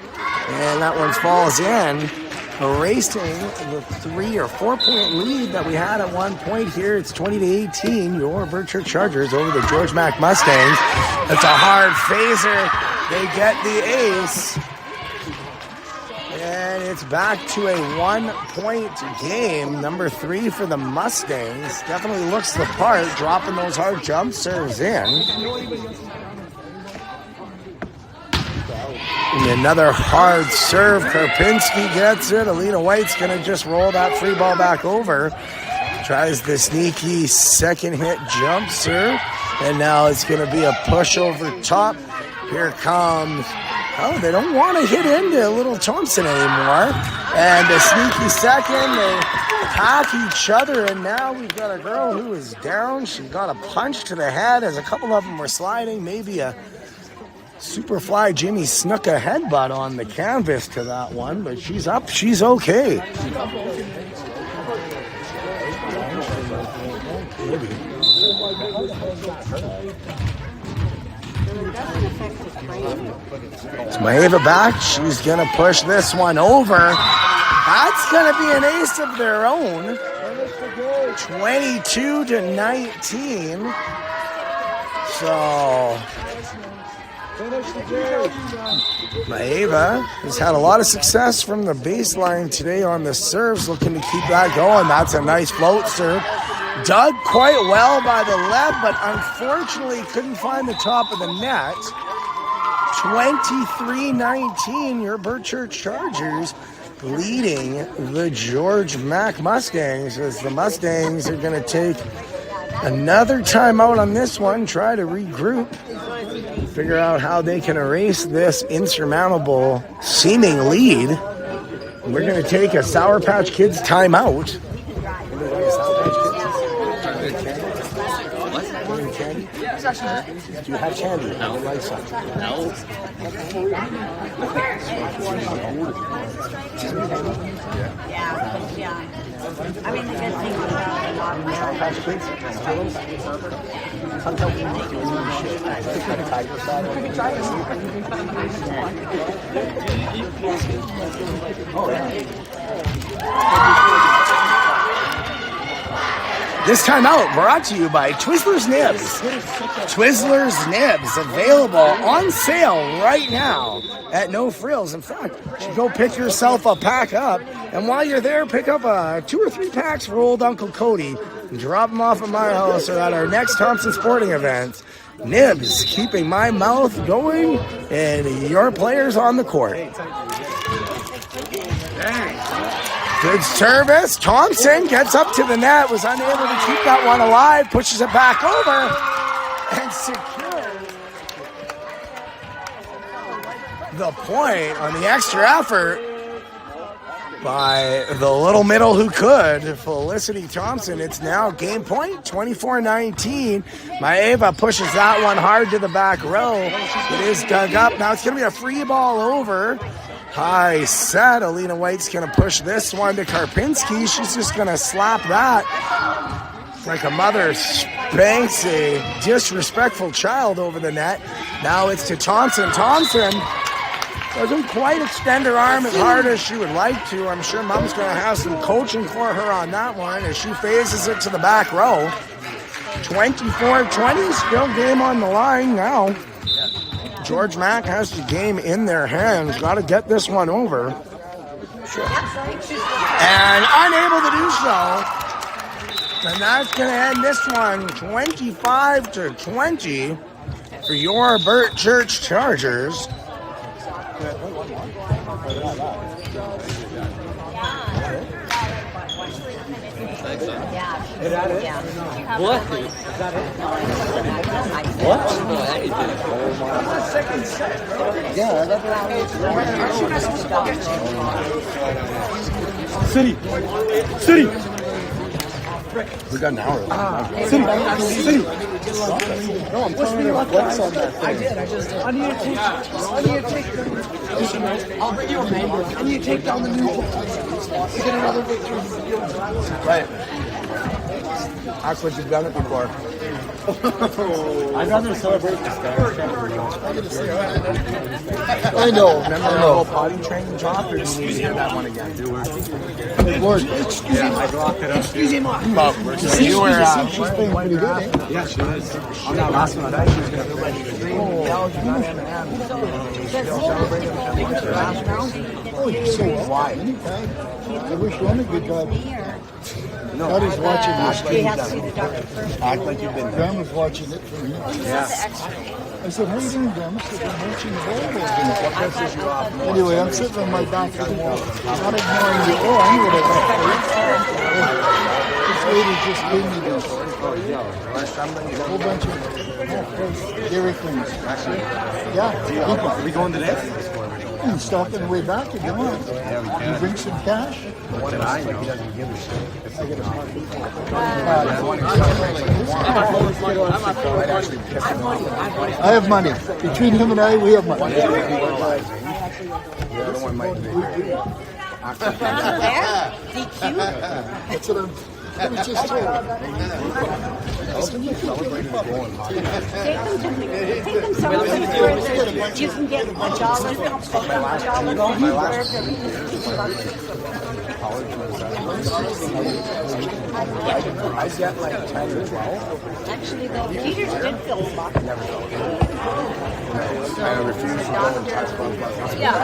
A: And that one falls in, erasing the 3 or 4 point lead that we had at one point here. It's 20-18. Your Berkshire Chargers over the George Mack Mustangs. That's a hard phaser. They get the ace. And it's back to a 1-point game. Number 3 for the Mustangs. Definitely looks the part, dropping those hard jump serves in. And another hard serve. Karpinski gets it. Alina White's going to just roll that free ball back over. Tries the sneaky second hit jump serve. And now it's going to be a push over top. Here comes... Oh, they don't want to hit into Little Thompson anymore. And a sneaky second. They attack each other. And now we've got a girl who is down. She got a punch to the head as a couple of them were sliding. Maybe a Superfly Jimmy Snuka headbutt on the canvas to that one. But she's up. She's okay. It's Maeva back. She's going to push this one over. That's going to be an ace of their own. 22-19. So Maeva has had a lot of success from the baseline today on the serves, looking to keep that going. That's a nice float serve. Dug quite well by the left, but unfortunately couldn't find the top of the net. 23-19, your Berkshire Chargers leading the George Mack Mustangs, as the Mustangs are going to take another timeout on this one, try to regroup, figure out how they can erase this insurmountable seeming lead. We're going to take a Sour Patch Kids timeout. Do you have candy? No. Like some? No.
F: Yeah. I mean, the good thing about
A: Sour Patch Kids? Sometimes we make you new shit. I try to tiger side. Oh, yeah. This time out brought to you by Twizzlers Nibs. Twizzlers Nibs available on sale right now at no frills. In fact, you should go pick yourself a pack up, and while you're there, pick up 2 or 3 packs for old Uncle Cody and drop them off at my house or at our next Thompson Sporting event. Nibs, keeping my mouth going and your players on the court. Good service. Thompson gets up to the net, was unable to keep that one alive, pushes it back over, and secures the point on the extra effort by the little middle who could, Felicity Thompson. It's now game point, 24-19. Maeva pushes that one hard to the back row. It is dug up. Now it's going to be a free ball over. High set. Alina White's going to push this one to Karpinski. She's just going to slap that like a mother spanks a disrespectful child over the net. Now it's to Thompson. Thompson doesn't quite extend her arm as hard as she would like to. I'm sure Mom's going to have some coaching for her on that one as she phases it to the back row. 24-20, still game on the line now. George Mack has the game in their hands. Got to get this one over. And unable to do so. And that's going to end this one 25-20 for your Burt Church Chargers.
G: What? What?
A: Yeah, that's
D: City. City.
A: We got an hour.
D: City. City.
A: No, I'm telling you to flex on that thing.
B: I did. I just did. I need to take. I'll bring you a mango. I need to take down the new. Get another victory.
A: Right. Act like you've done it before.
D: I'd rather celebrate this guy.
A: I know. Remember the whole potty training talk, or do you need to hear that one again?
B: Lord, excuse me.
D: I locked it up.
B: Excuse me, Mark.
A: You were
B: She's playing pretty good, eh?
D: Yeah, she is. On that last one, I thought she was going to play.
B: Oh, you're so why? I wish you had a good job. God is watching this.
F: You have to see the doctor first.
A: Act like you've been there.
B: Grandma's watching it for me. I said, how you doing, Grandma? She said, I'm watching the volleyball. Anyway, I'm sitting on my back of the wall. Not ignoring you. Oh, I knew what I got. This lady just gave me this. A whole bunch of dairy things. Yeah.
D: Are we going today?
B: You can stop on the way back if you want. You bring some cash.
D: What did I know? He doesn't give a shit.
B: I have money. Between him and I, we have money.
A: The other one might be there.
B: That's what I was just told.
F: Take them someplace where you can get $1,
A: I get like 10 or 12.
F: Actually, though, Peters did fill a lot.
A: I refuse to go and touch one.
F: Yeah.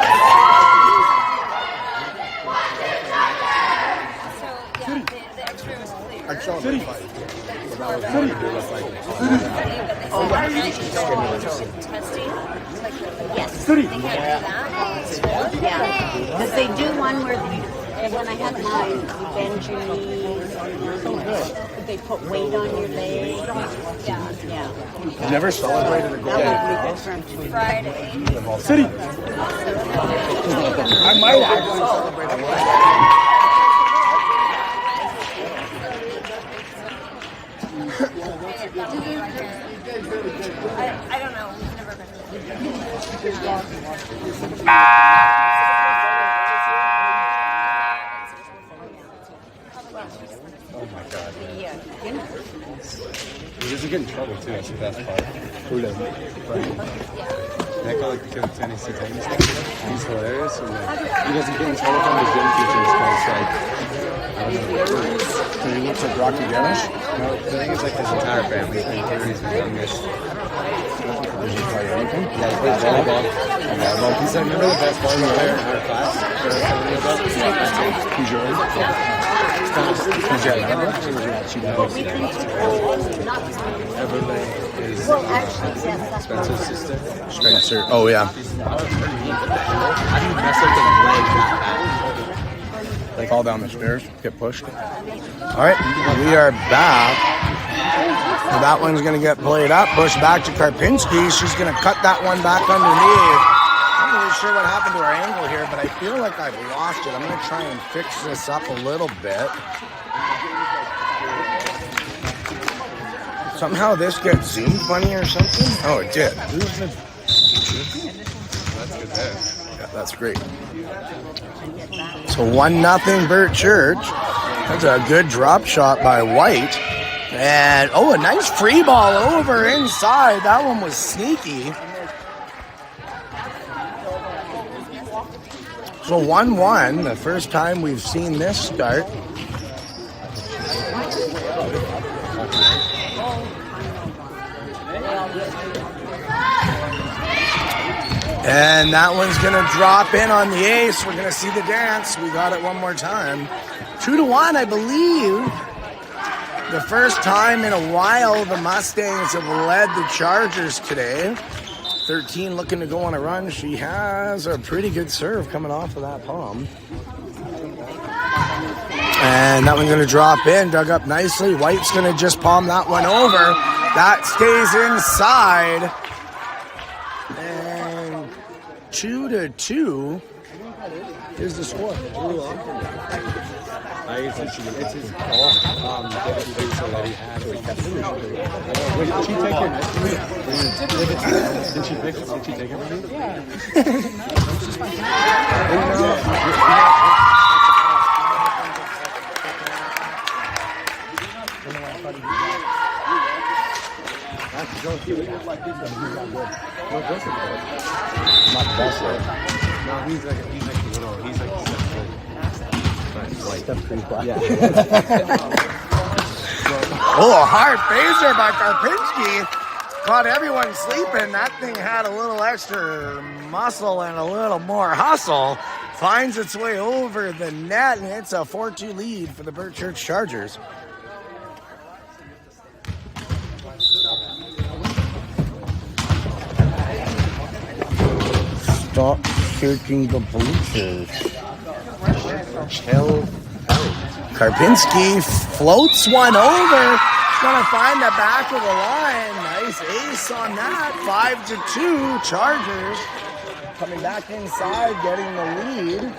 C: The X-ray was clear.
A: I saw them fight.
C: Testing.
F: Yes.
C: They can't do that.
F: Yeah. Because they do one where when I had mine, Benji, they put weight on your leg. Yeah.
A: You never celebrated a goal.
C: Friday.
D: City.
A: I might actually celebrate a goal.
C: I don't know. We've never been.
D: Oh my god. He doesn't get in trouble too, that's the best part. Who doesn't? That guy like the kid at Tennessee Titans. He's hilarious and like, he doesn't get in trouble from his gym teachers because like I don't know.
A: So he looks like Rocky Dennis?
D: No, the thing is like his entire family's been through, he's the youngest.
A: Does he play anything?
D: Yeah, he plays volleyball. Volleyball. He's like, remember the best volleyball player in our class?
A: Who's yours? Who's your
D: Everlane is Spencer's sister.
A: Spencer. Oh, yeah.
D: How do you mess up the leg that bad?
A: Like fall down the stairs, get pushed. All right, we are back. So that one's going to get played up, pushed back to Karpinski. She's going to cut that one back underneath. I'm not really sure what happened to our angle here, but I feel like I've lost it. I'm going to try and fix this up a little bit. Somehow this gets zoomed funny or something? Oh, it did.
D: That's good there.
A: Yeah, that's great. So 1-0 Burt Church. That's a good drop shot by White. And, oh, a nice free ball over inside. That one was sneaky. So 1-1, the first time we've seen this start. And that one's going to drop in on the ace. We're going to see the dance. We got it one more time. 2-1, I believe. The first time in a while the Mustangs have led the Chargers today. 13 looking to go on a run. She has a pretty good serve coming off of that palm. And that one's going to drop in, dug up nicely. White's going to just palm that one over. That stays inside. And 2-2.
B: Here's the score.
D: It's his call. So that he had. Wait, did she take it? Did she pick it? Did she take everything?
B: Not the best though.
D: No, he's like little. He's like
B: Step pretty flat. Yeah.
A: Oh, a hard phaser by Karpinski. Caught everyone sleeping. That thing had a little extra muscle and a little more hustle. Finds its way over the net, and it's a 4-2 lead for the Burt Church Chargers. Stop shooting the bleachers. Chill out. Karpinski floats one over. Gonna find the back of the line. Nice ace on that. 5-2. Chargers coming back inside, getting the lead.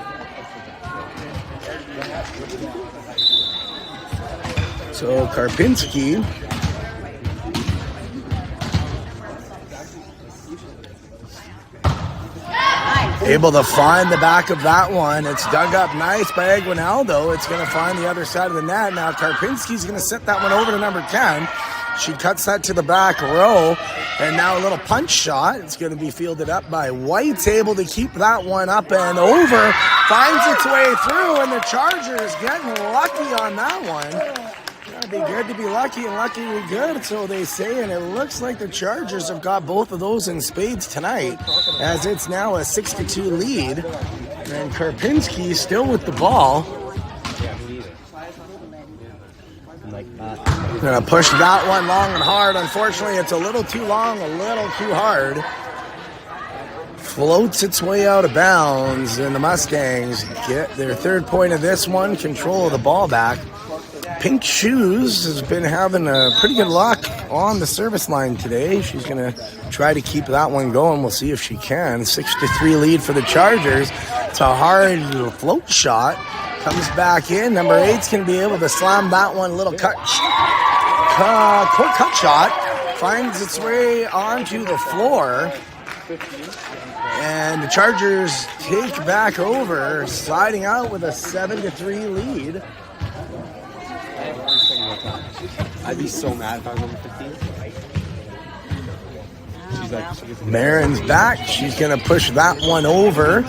A: So Karpinski able to find the back of that one. It's dug up nice by Aguinaldo. It's going to find the other side of the net. Now Karpinski's going to set that one over to number 10. She cuts that to the back row. And now a little punch shot. It's going to be fielded up by White's able to keep that one up and over. Finds its way through, and the Chargers getting lucky on that one. It'd be good to be lucky, and lucky we good, so they say, and it looks like the Chargers have got both of those in spades tonight, as it's now a 6-2 lead, and Karpinski still with the ball. Gonna push that one long and hard. Unfortunately, it's a little too long, a little too hard. Floats its way out of bounds, and the Mustangs get their third point of this one, control of the ball back. Pink Shoes has been having a pretty good luck on the service line today. She's going to try to keep that one going. We'll see if she can. 6-3 lead for the Chargers. It's a hard float shot. Comes back in. Number 8's going to be able to slam that one. Little quick cut shot. Finds its way onto the floor. And the Chargers take back over, sliding out with a 7-3 lead.
D: I'd be so mad if I was over 15. She's like,
A: Marin's back. She's going to push that one over.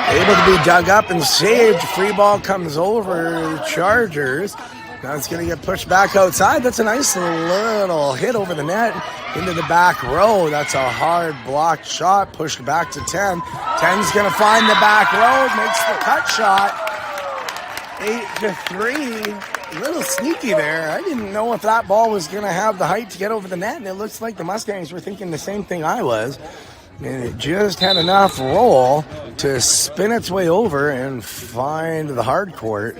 A: Able to be dug up and saved. Free ball comes over the Chargers. Now it's going to get pushed back outside. That's a nice little hit over the net into the back row. That's a hard blocked shot. Pushed back to 10. 10's going to find the back row. Makes the cut shot. 8-3. A little sneaky there. I didn't know if that ball was going to have the height to get over the net, and it looks like the Mustangs were thinking the same thing I was. And it just had enough roll to spin its way over and find the hard court.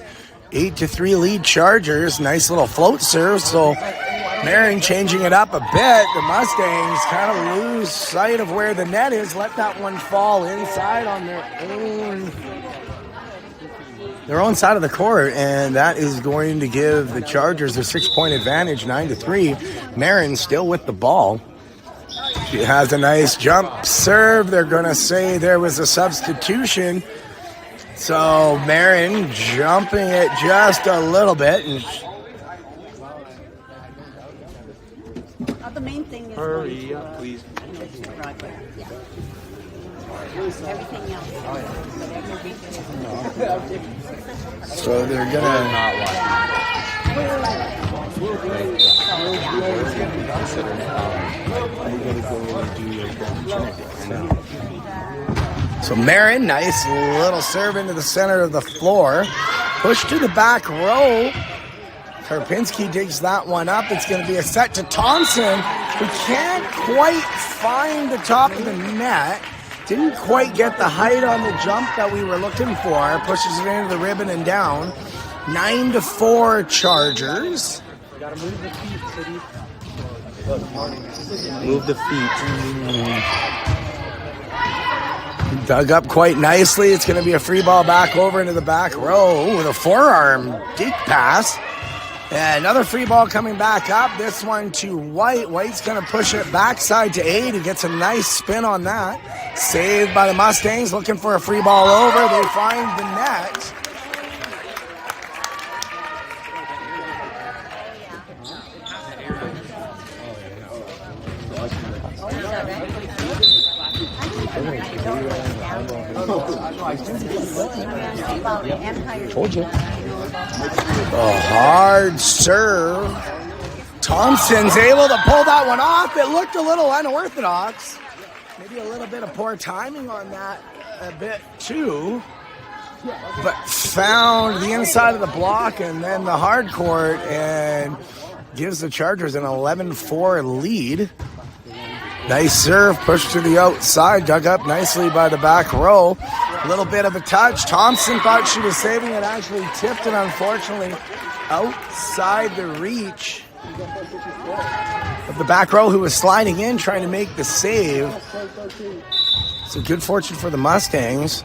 A: 8-3 lead Chargers. Nice little float serve. So Marin changing it up a bit. The Mustangs kind of lose sight of where the net is. Let that one fall inside on their own side of the court, and that is going to give the Chargers a 6-point advantage, 9-3. Marin still with the ball. She has a nice jump serve. They're going to say there was a substitution. So Marin jumping it just a little bit. And
F: the main thing is
D: hurry up, please.
F: Everything else.
A: so they're going to...
D: Not watching.
A: So Marin, nice little serve into the center of the floor. Push to the back row. Karpinski digs that one up. It's going to be a set to Thompson, who can't quite find the top of the net. Didn't quite get the height on the jump that we were looking for. Pushes it into the ribbon and down. 9-4 Chargers.
D: You gotta move the feet, City. Move the feet.
A: Dug up quite nicely. It's going to be a free ball back over into the back row with a forearm deep pass. And another free ball coming back up. This one to White. White's going to push it backside to Aid. He gets a nice spin on that. Saved by the Mustangs, looking for a free ball over. They find the net. Told you. A hard serve. Thompson's able to pull that one off. It looked a little unorthodox. Maybe a little bit of poor timing on that a bit too. But found the inside of the block and then the hard court and gives the Chargers an 11-4 lead. Nice serve, pushed to the outside, dug up nicely by the back row. A little bit of a touch. Thompson thought she was saving it, actually tipped it, unfortunately, outside the reach of the back row, who was sliding in, trying to make the save. So good fortune for the Mustangs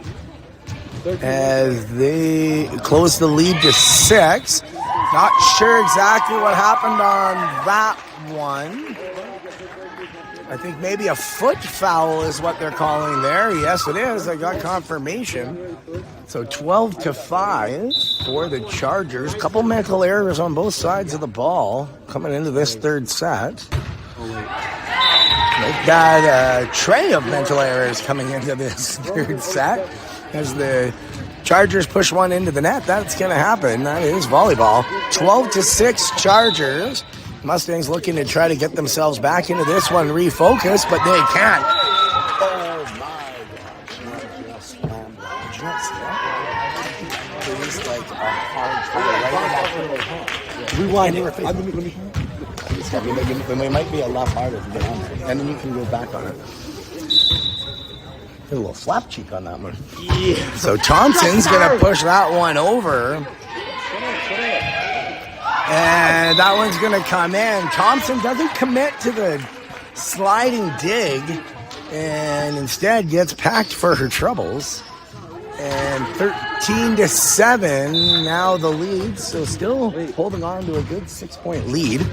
A: as they close the lead to 6. Not sure exactly what happened on that one. I think maybe a foot foul is what they're calling there. Yes, it is. I got confirmation. So 12-5 for the Chargers. Couple mental errors on both sides of the ball coming into this third set. They've got a tray of mental errors coming into this third set as the Chargers push one into the net. That's going to happen. That is volleyball. 12-6 Chargers. Mustangs looking to try to get themselves back into this one, refocus, but they can't. Oh my gosh. It was like a hard try. Rewind it. It might be a lot harder to get on it. And then you can go back on it. A little flap cheek on that one. Yeah. So Thompson's going to push that one over. And that one's going to come in. Thompson doesn't commit to the sliding dig and instead gets packed for her troubles. And 13-7 now the lead. So still holding on to a good 6-point lead.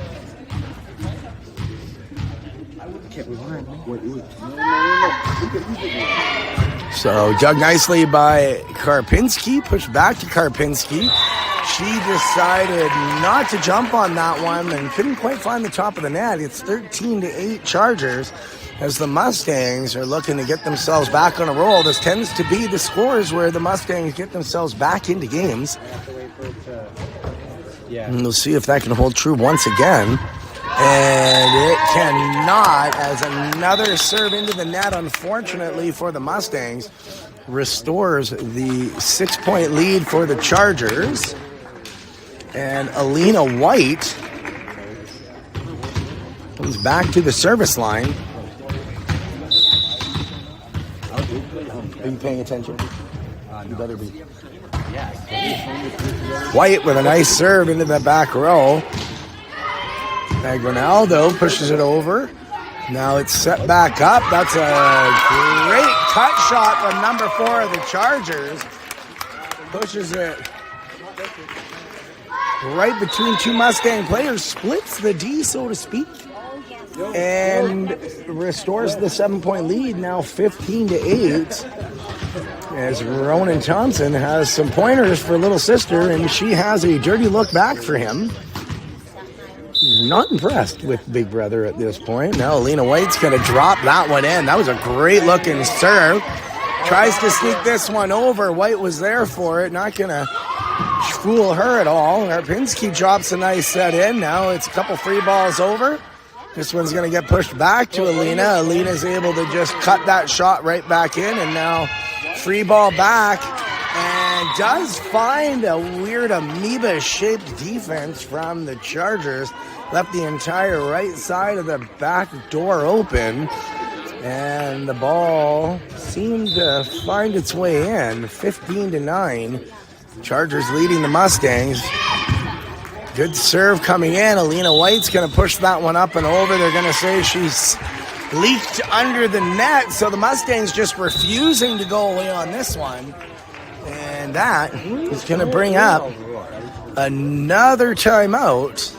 A: So dug nicely by Karpinski. Pushed back to Karpinski. She decided not to jump on that one and couldn't quite find the top of the net. It's 13-8 Chargers as the Mustangs are looking to get themselves back on a roll. This tends to be the scores where the Mustangs get themselves back into games. And we'll see if that can hold true once again. And it cannot, as another serve into the net, unfortunately for the Mustangs, restores the 6-point lead for the Chargers. And Alina White comes back to the service line. Are you paying attention? You better be. White with a nice serve into the back row. Aguinaldo pushes it over. Now it's set back up. That's a great cut shot from number 4 of the Chargers. Pushes it right between two Mustang players, splits the D, so to speak, and restores the 7-point lead, now 15-8, as Ronan Thompson has some pointers for little sister, and she has a dirty look back for him. Not impressed with Big Brother at this point. Now Alina White's going to drop that one in. That was a great looking serve. Tries to sneak this one over. White was there for it. Not going to fool her at all. Karpinski drops a nice set in. Now it's a couple free balls over. This one's going to get pushed back to Alina. Alina's able to just cut that shot right back in. And now free ball back. And does find a weird amoeba-shaped defense from the Chargers. Left the entire right side of the back door open. And the ball seemed to find its way in. 15-9. Chargers leading the Mustangs. Good serve coming in. Alina White's going to push that one up and over. They're going to say she's leaked under the net, so the Mustangs just refusing to go away on this one. And that is going to bring up another timeout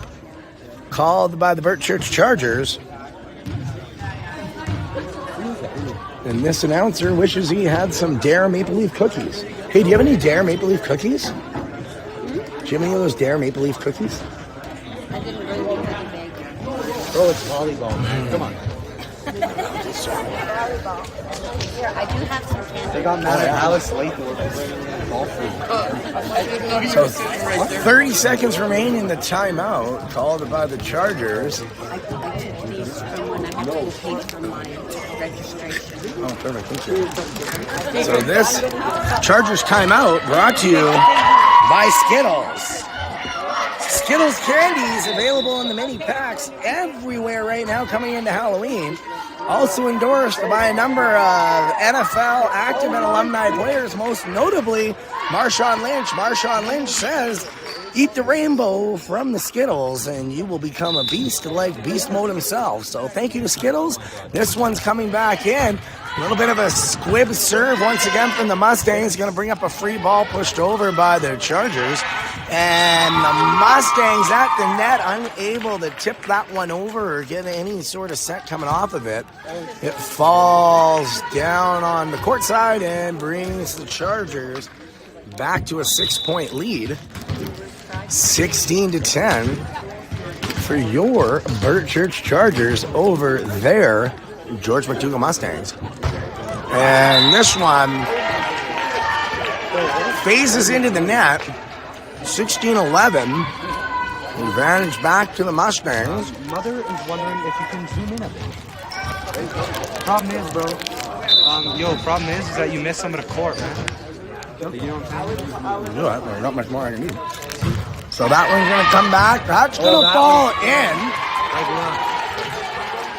A: called by the Burt Church Chargers. And this announcer wishes he had some Dare Maple Leaf cookies. Hey, do you have any Dare Maple Leaf cookies? Do you have any of those Dare Maple Leaf cookies?
F: I didn't bring the cookie bag.
D: Oh, it's volleyball, man. Come on.
F: Here, I do have some candy.
D: They got mad at Alice Layton with ball food.
A: So 30 seconds remain in the timeout called by the Chargers.
F: I took these from when I had to pay for my registration.
A: Oh, perfect. Thank you. So this Chargers timeout brought to you by Skittles. Skittles candies available in the mini packs everywhere right now coming into Halloween. Also endorsed by a number of NFL active and alumni players, most notably Marshawn Lynch. Marshawn Lynch says, eat the rainbow from the Skittles and you will become a beast like Beast Mode himself. So thank you to Skittles. This one's coming back in. A little bit of a squib serve once again from the Mustangs. Going to bring up a free ball pushed over by the Chargers. And the Mustangs at the net, unable to tip that one over or get any sort of set coming off of it. It falls down on the court side and brings the Chargers back to a 6-point lead. 16-10 for your Burt Church Chargers over their George McDougal Mustangs. And this one phases into the net. 16-11. Advantage back to the Mustangs.
D: Mother is wondering if you can zoom in a bit. Problem is, bro. Problem is that you missed some of the court, man. You know what I'm saying?
A: Do it. There's not much more I can do. So that one's going to come back. That's going to fall in.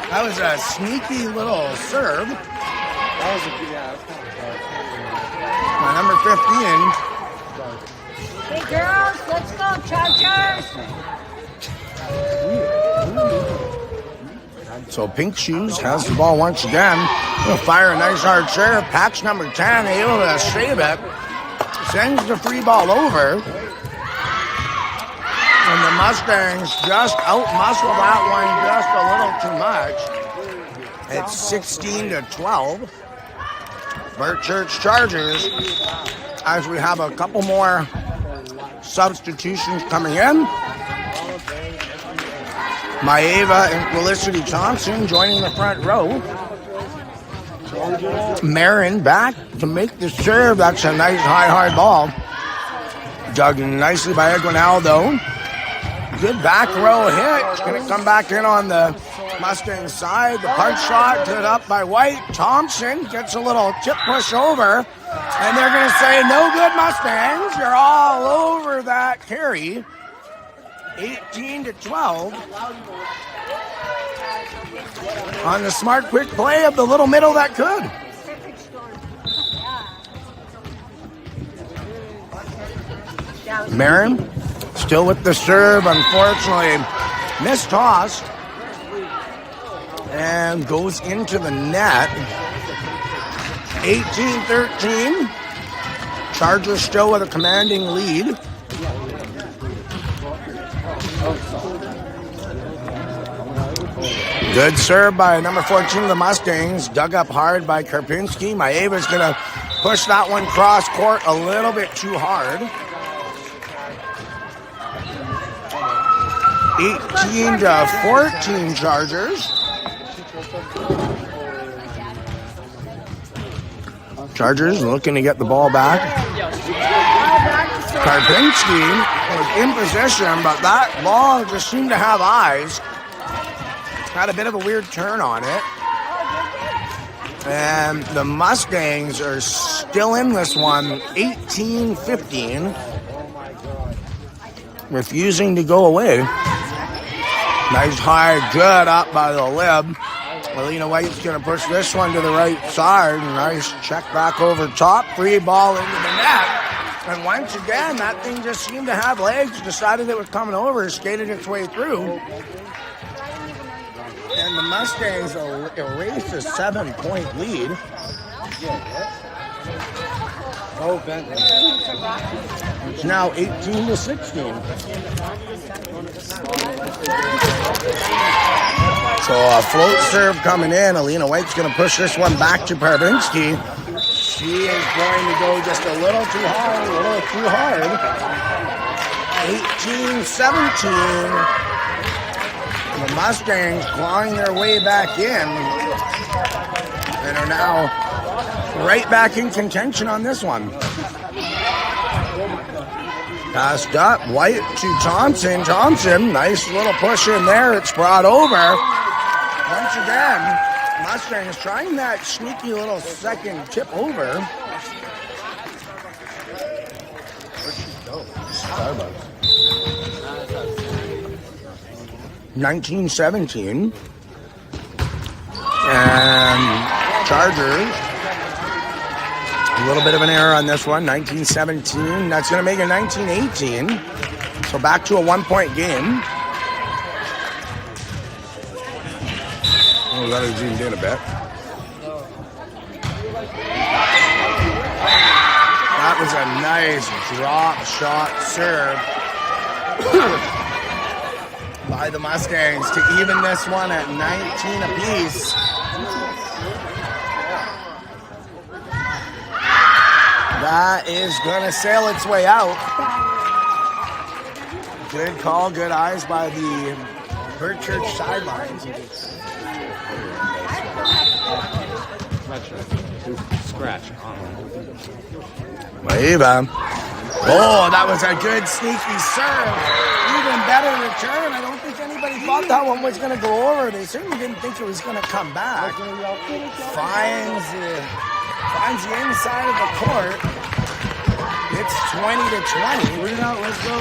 A: That was a sneaky little serve.
D: That was a good,
A: My number 15.
F: Hey girls, let's go, Chargers!
A: So Pink Shoes has the ball once again. He'll fire a nice hard serve. Patch number 10 able to save it. Sends the free ball over. And the Mustangs just out-muscle that one just a little too much. It's 16-12. Burt Church Chargers, as we have a couple more substitutions coming in. Maeva and Felicity Thompson joining the front row. Marin back to make the serve. That's a nice high hard ball. Dug nicely by Aguinaldo. Good back row hit. It's going to come back in on the Mustang side. The punch shot good up by White. Thompson gets a little tip push over. And they're going to say, no good, Mustangs. You're all over that carry. 18-12. On the smart, quick play of the little middle that could. Marin still with the serve. Unfortunately, mistossed. And goes into the net. 18-13. Chargers still with a commanding lead. Good serve by number 14 of the Mustangs. Dug up hard by Karpinski. Maeva's going to push that one cross court a little bit too hard. 18-14 Chargers. Chargers looking to get the ball back. Karpinski was in position, but that ball just seemed to have eyes. Had a bit of a weird turn on it. And the Mustangs are still in this one, 18-15. Refusing to go away. Nice high, good up by the lib. Melina White's going to push this one to the right side. Nice check back over top. Free ball into the net. And once again, that thing just seemed to have legs. Decided it was coming over. Skated its way through. And the Mustangs erased a 7-point lead.
D: Oh, Bentley.
A: It's now 18-16. So a float serve coming in. Alina White's going to push this one back to Parvinsky. She is going to go just a little too hard. 18-17. The Mustangs clawing their way back in and are now right back in contention on this one. Passed up, White to Thompson. Thompson, nice little push in there. It's brought over. Once again, Mustangs trying that sneaky little second tip over. Where'd she go? Starbucks. 19-17. And Chargers. A little bit of an error on this one. 19-17. That's going to make it 19-18. So back to a 1-point game. Oh, that zoomed in a bit. That was a nice drop shot serve by the Mustangs to even this one at 19 apiece. That is going to sail its way out. Good call, good eyes by the Bird Church sidelines.
D: Scratch.
A: Maeva. Oh, that was a good sneaky serve. Even better return. I don't think anybody thought that one was going to go over. They certainly didn't think it was going to come back. Finds the inside of the court. It's 20-20.
D: Put it out, let's go.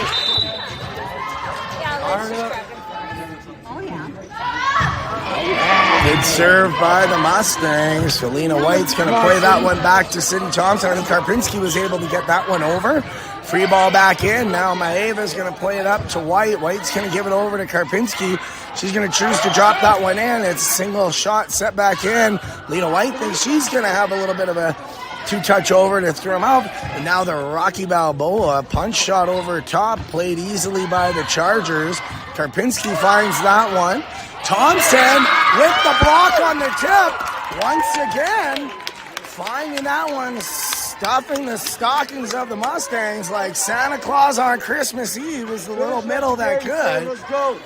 A: Good serve by the Mustangs. Alina White's going to play that one back to Sydney Thompson. I think Karpinski was able to get that one over. Free ball back in. Now Maeva's going to play it up to White. White's going to give it over to Karpinski. She's going to choose to drop that one in. It's a single shot set back in. Alina White thinks she's going to have a little bit of a two-touch over to throw him out. And now the Rocky Balboa punch shot over top, played easily by the Chargers. Karpinski finds that one. Thompson with the block on the tip. Once again, finding that one, stuffing the stockings of the Mustangs like Santa Claus on Christmas Eve is the little middle that could.
B: Let's go.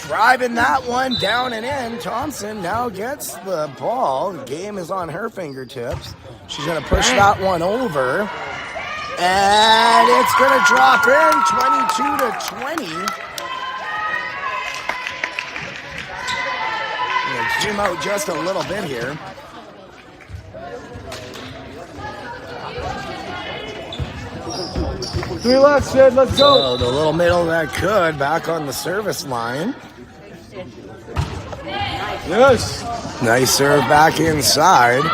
A: Driving that one down and in. Thompson now gets the ball. The game is on her fingertips. She's going to push that one over. And it's going to drop in 22-20. Zoom out just a little bit here.
B: Three left, Sid. Let's go.
A: So the little middle that could back on the service line.
B: Yes.
A: Nice serve back inside.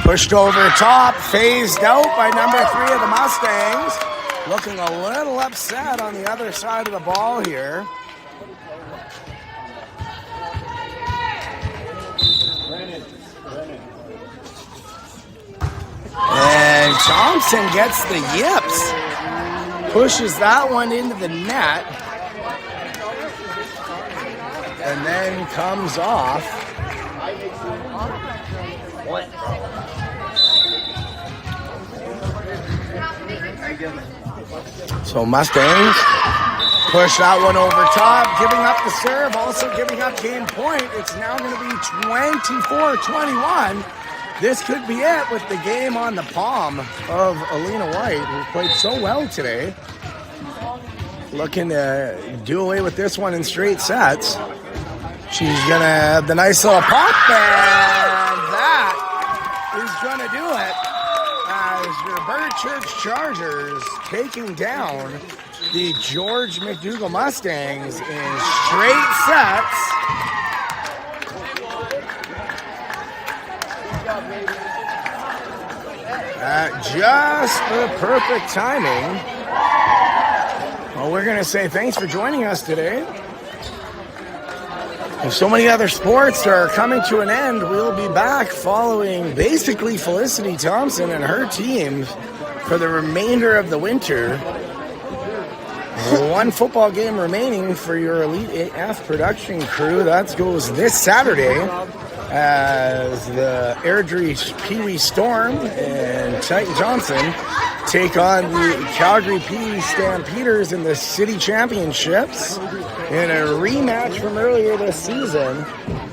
A: Pushed over top, phased out by number 3 of the Mustangs. Looking a little upset on the other side of the ball here. And Thompson gets the yips. Pushes that one into the net. And then comes off. So Mustangs push that one over top, giving up the serve, also giving up game point. It's now going to be 24-21. This could be it with the game on the palm of Alina White, who played so well today. Looking to do away with this one in straight sets. She's going to have the nice little pop, and that is going to do it. As your Bird Church Chargers taking down the George McDougall Mustangs in straight sets. At just the perfect timing. Well, we're going to say thanks for joining us today. And so many other sports are coming to an end. We'll be back following basically Felicity Thompson and her team for the remainder of the winter. One football game remaining for your Elite AF production crew. That goes this Saturday as the Airdrie Pee Wee Storm and Titan Johnson take on the Calgary Pee Stampeders in the City Championships in a rematch from earlier this season.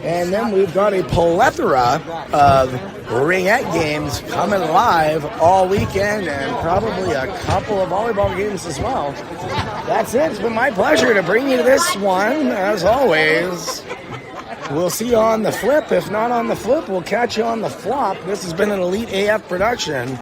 A: And then we've got a plethora of ringette games coming live all weekend and probably a couple of volleyball games as well. That's it. It's been my pleasure to bring you this one, as always. We'll see you on the flip. If not on the flip, we'll catch you on the flop. This has been an Elite AF production.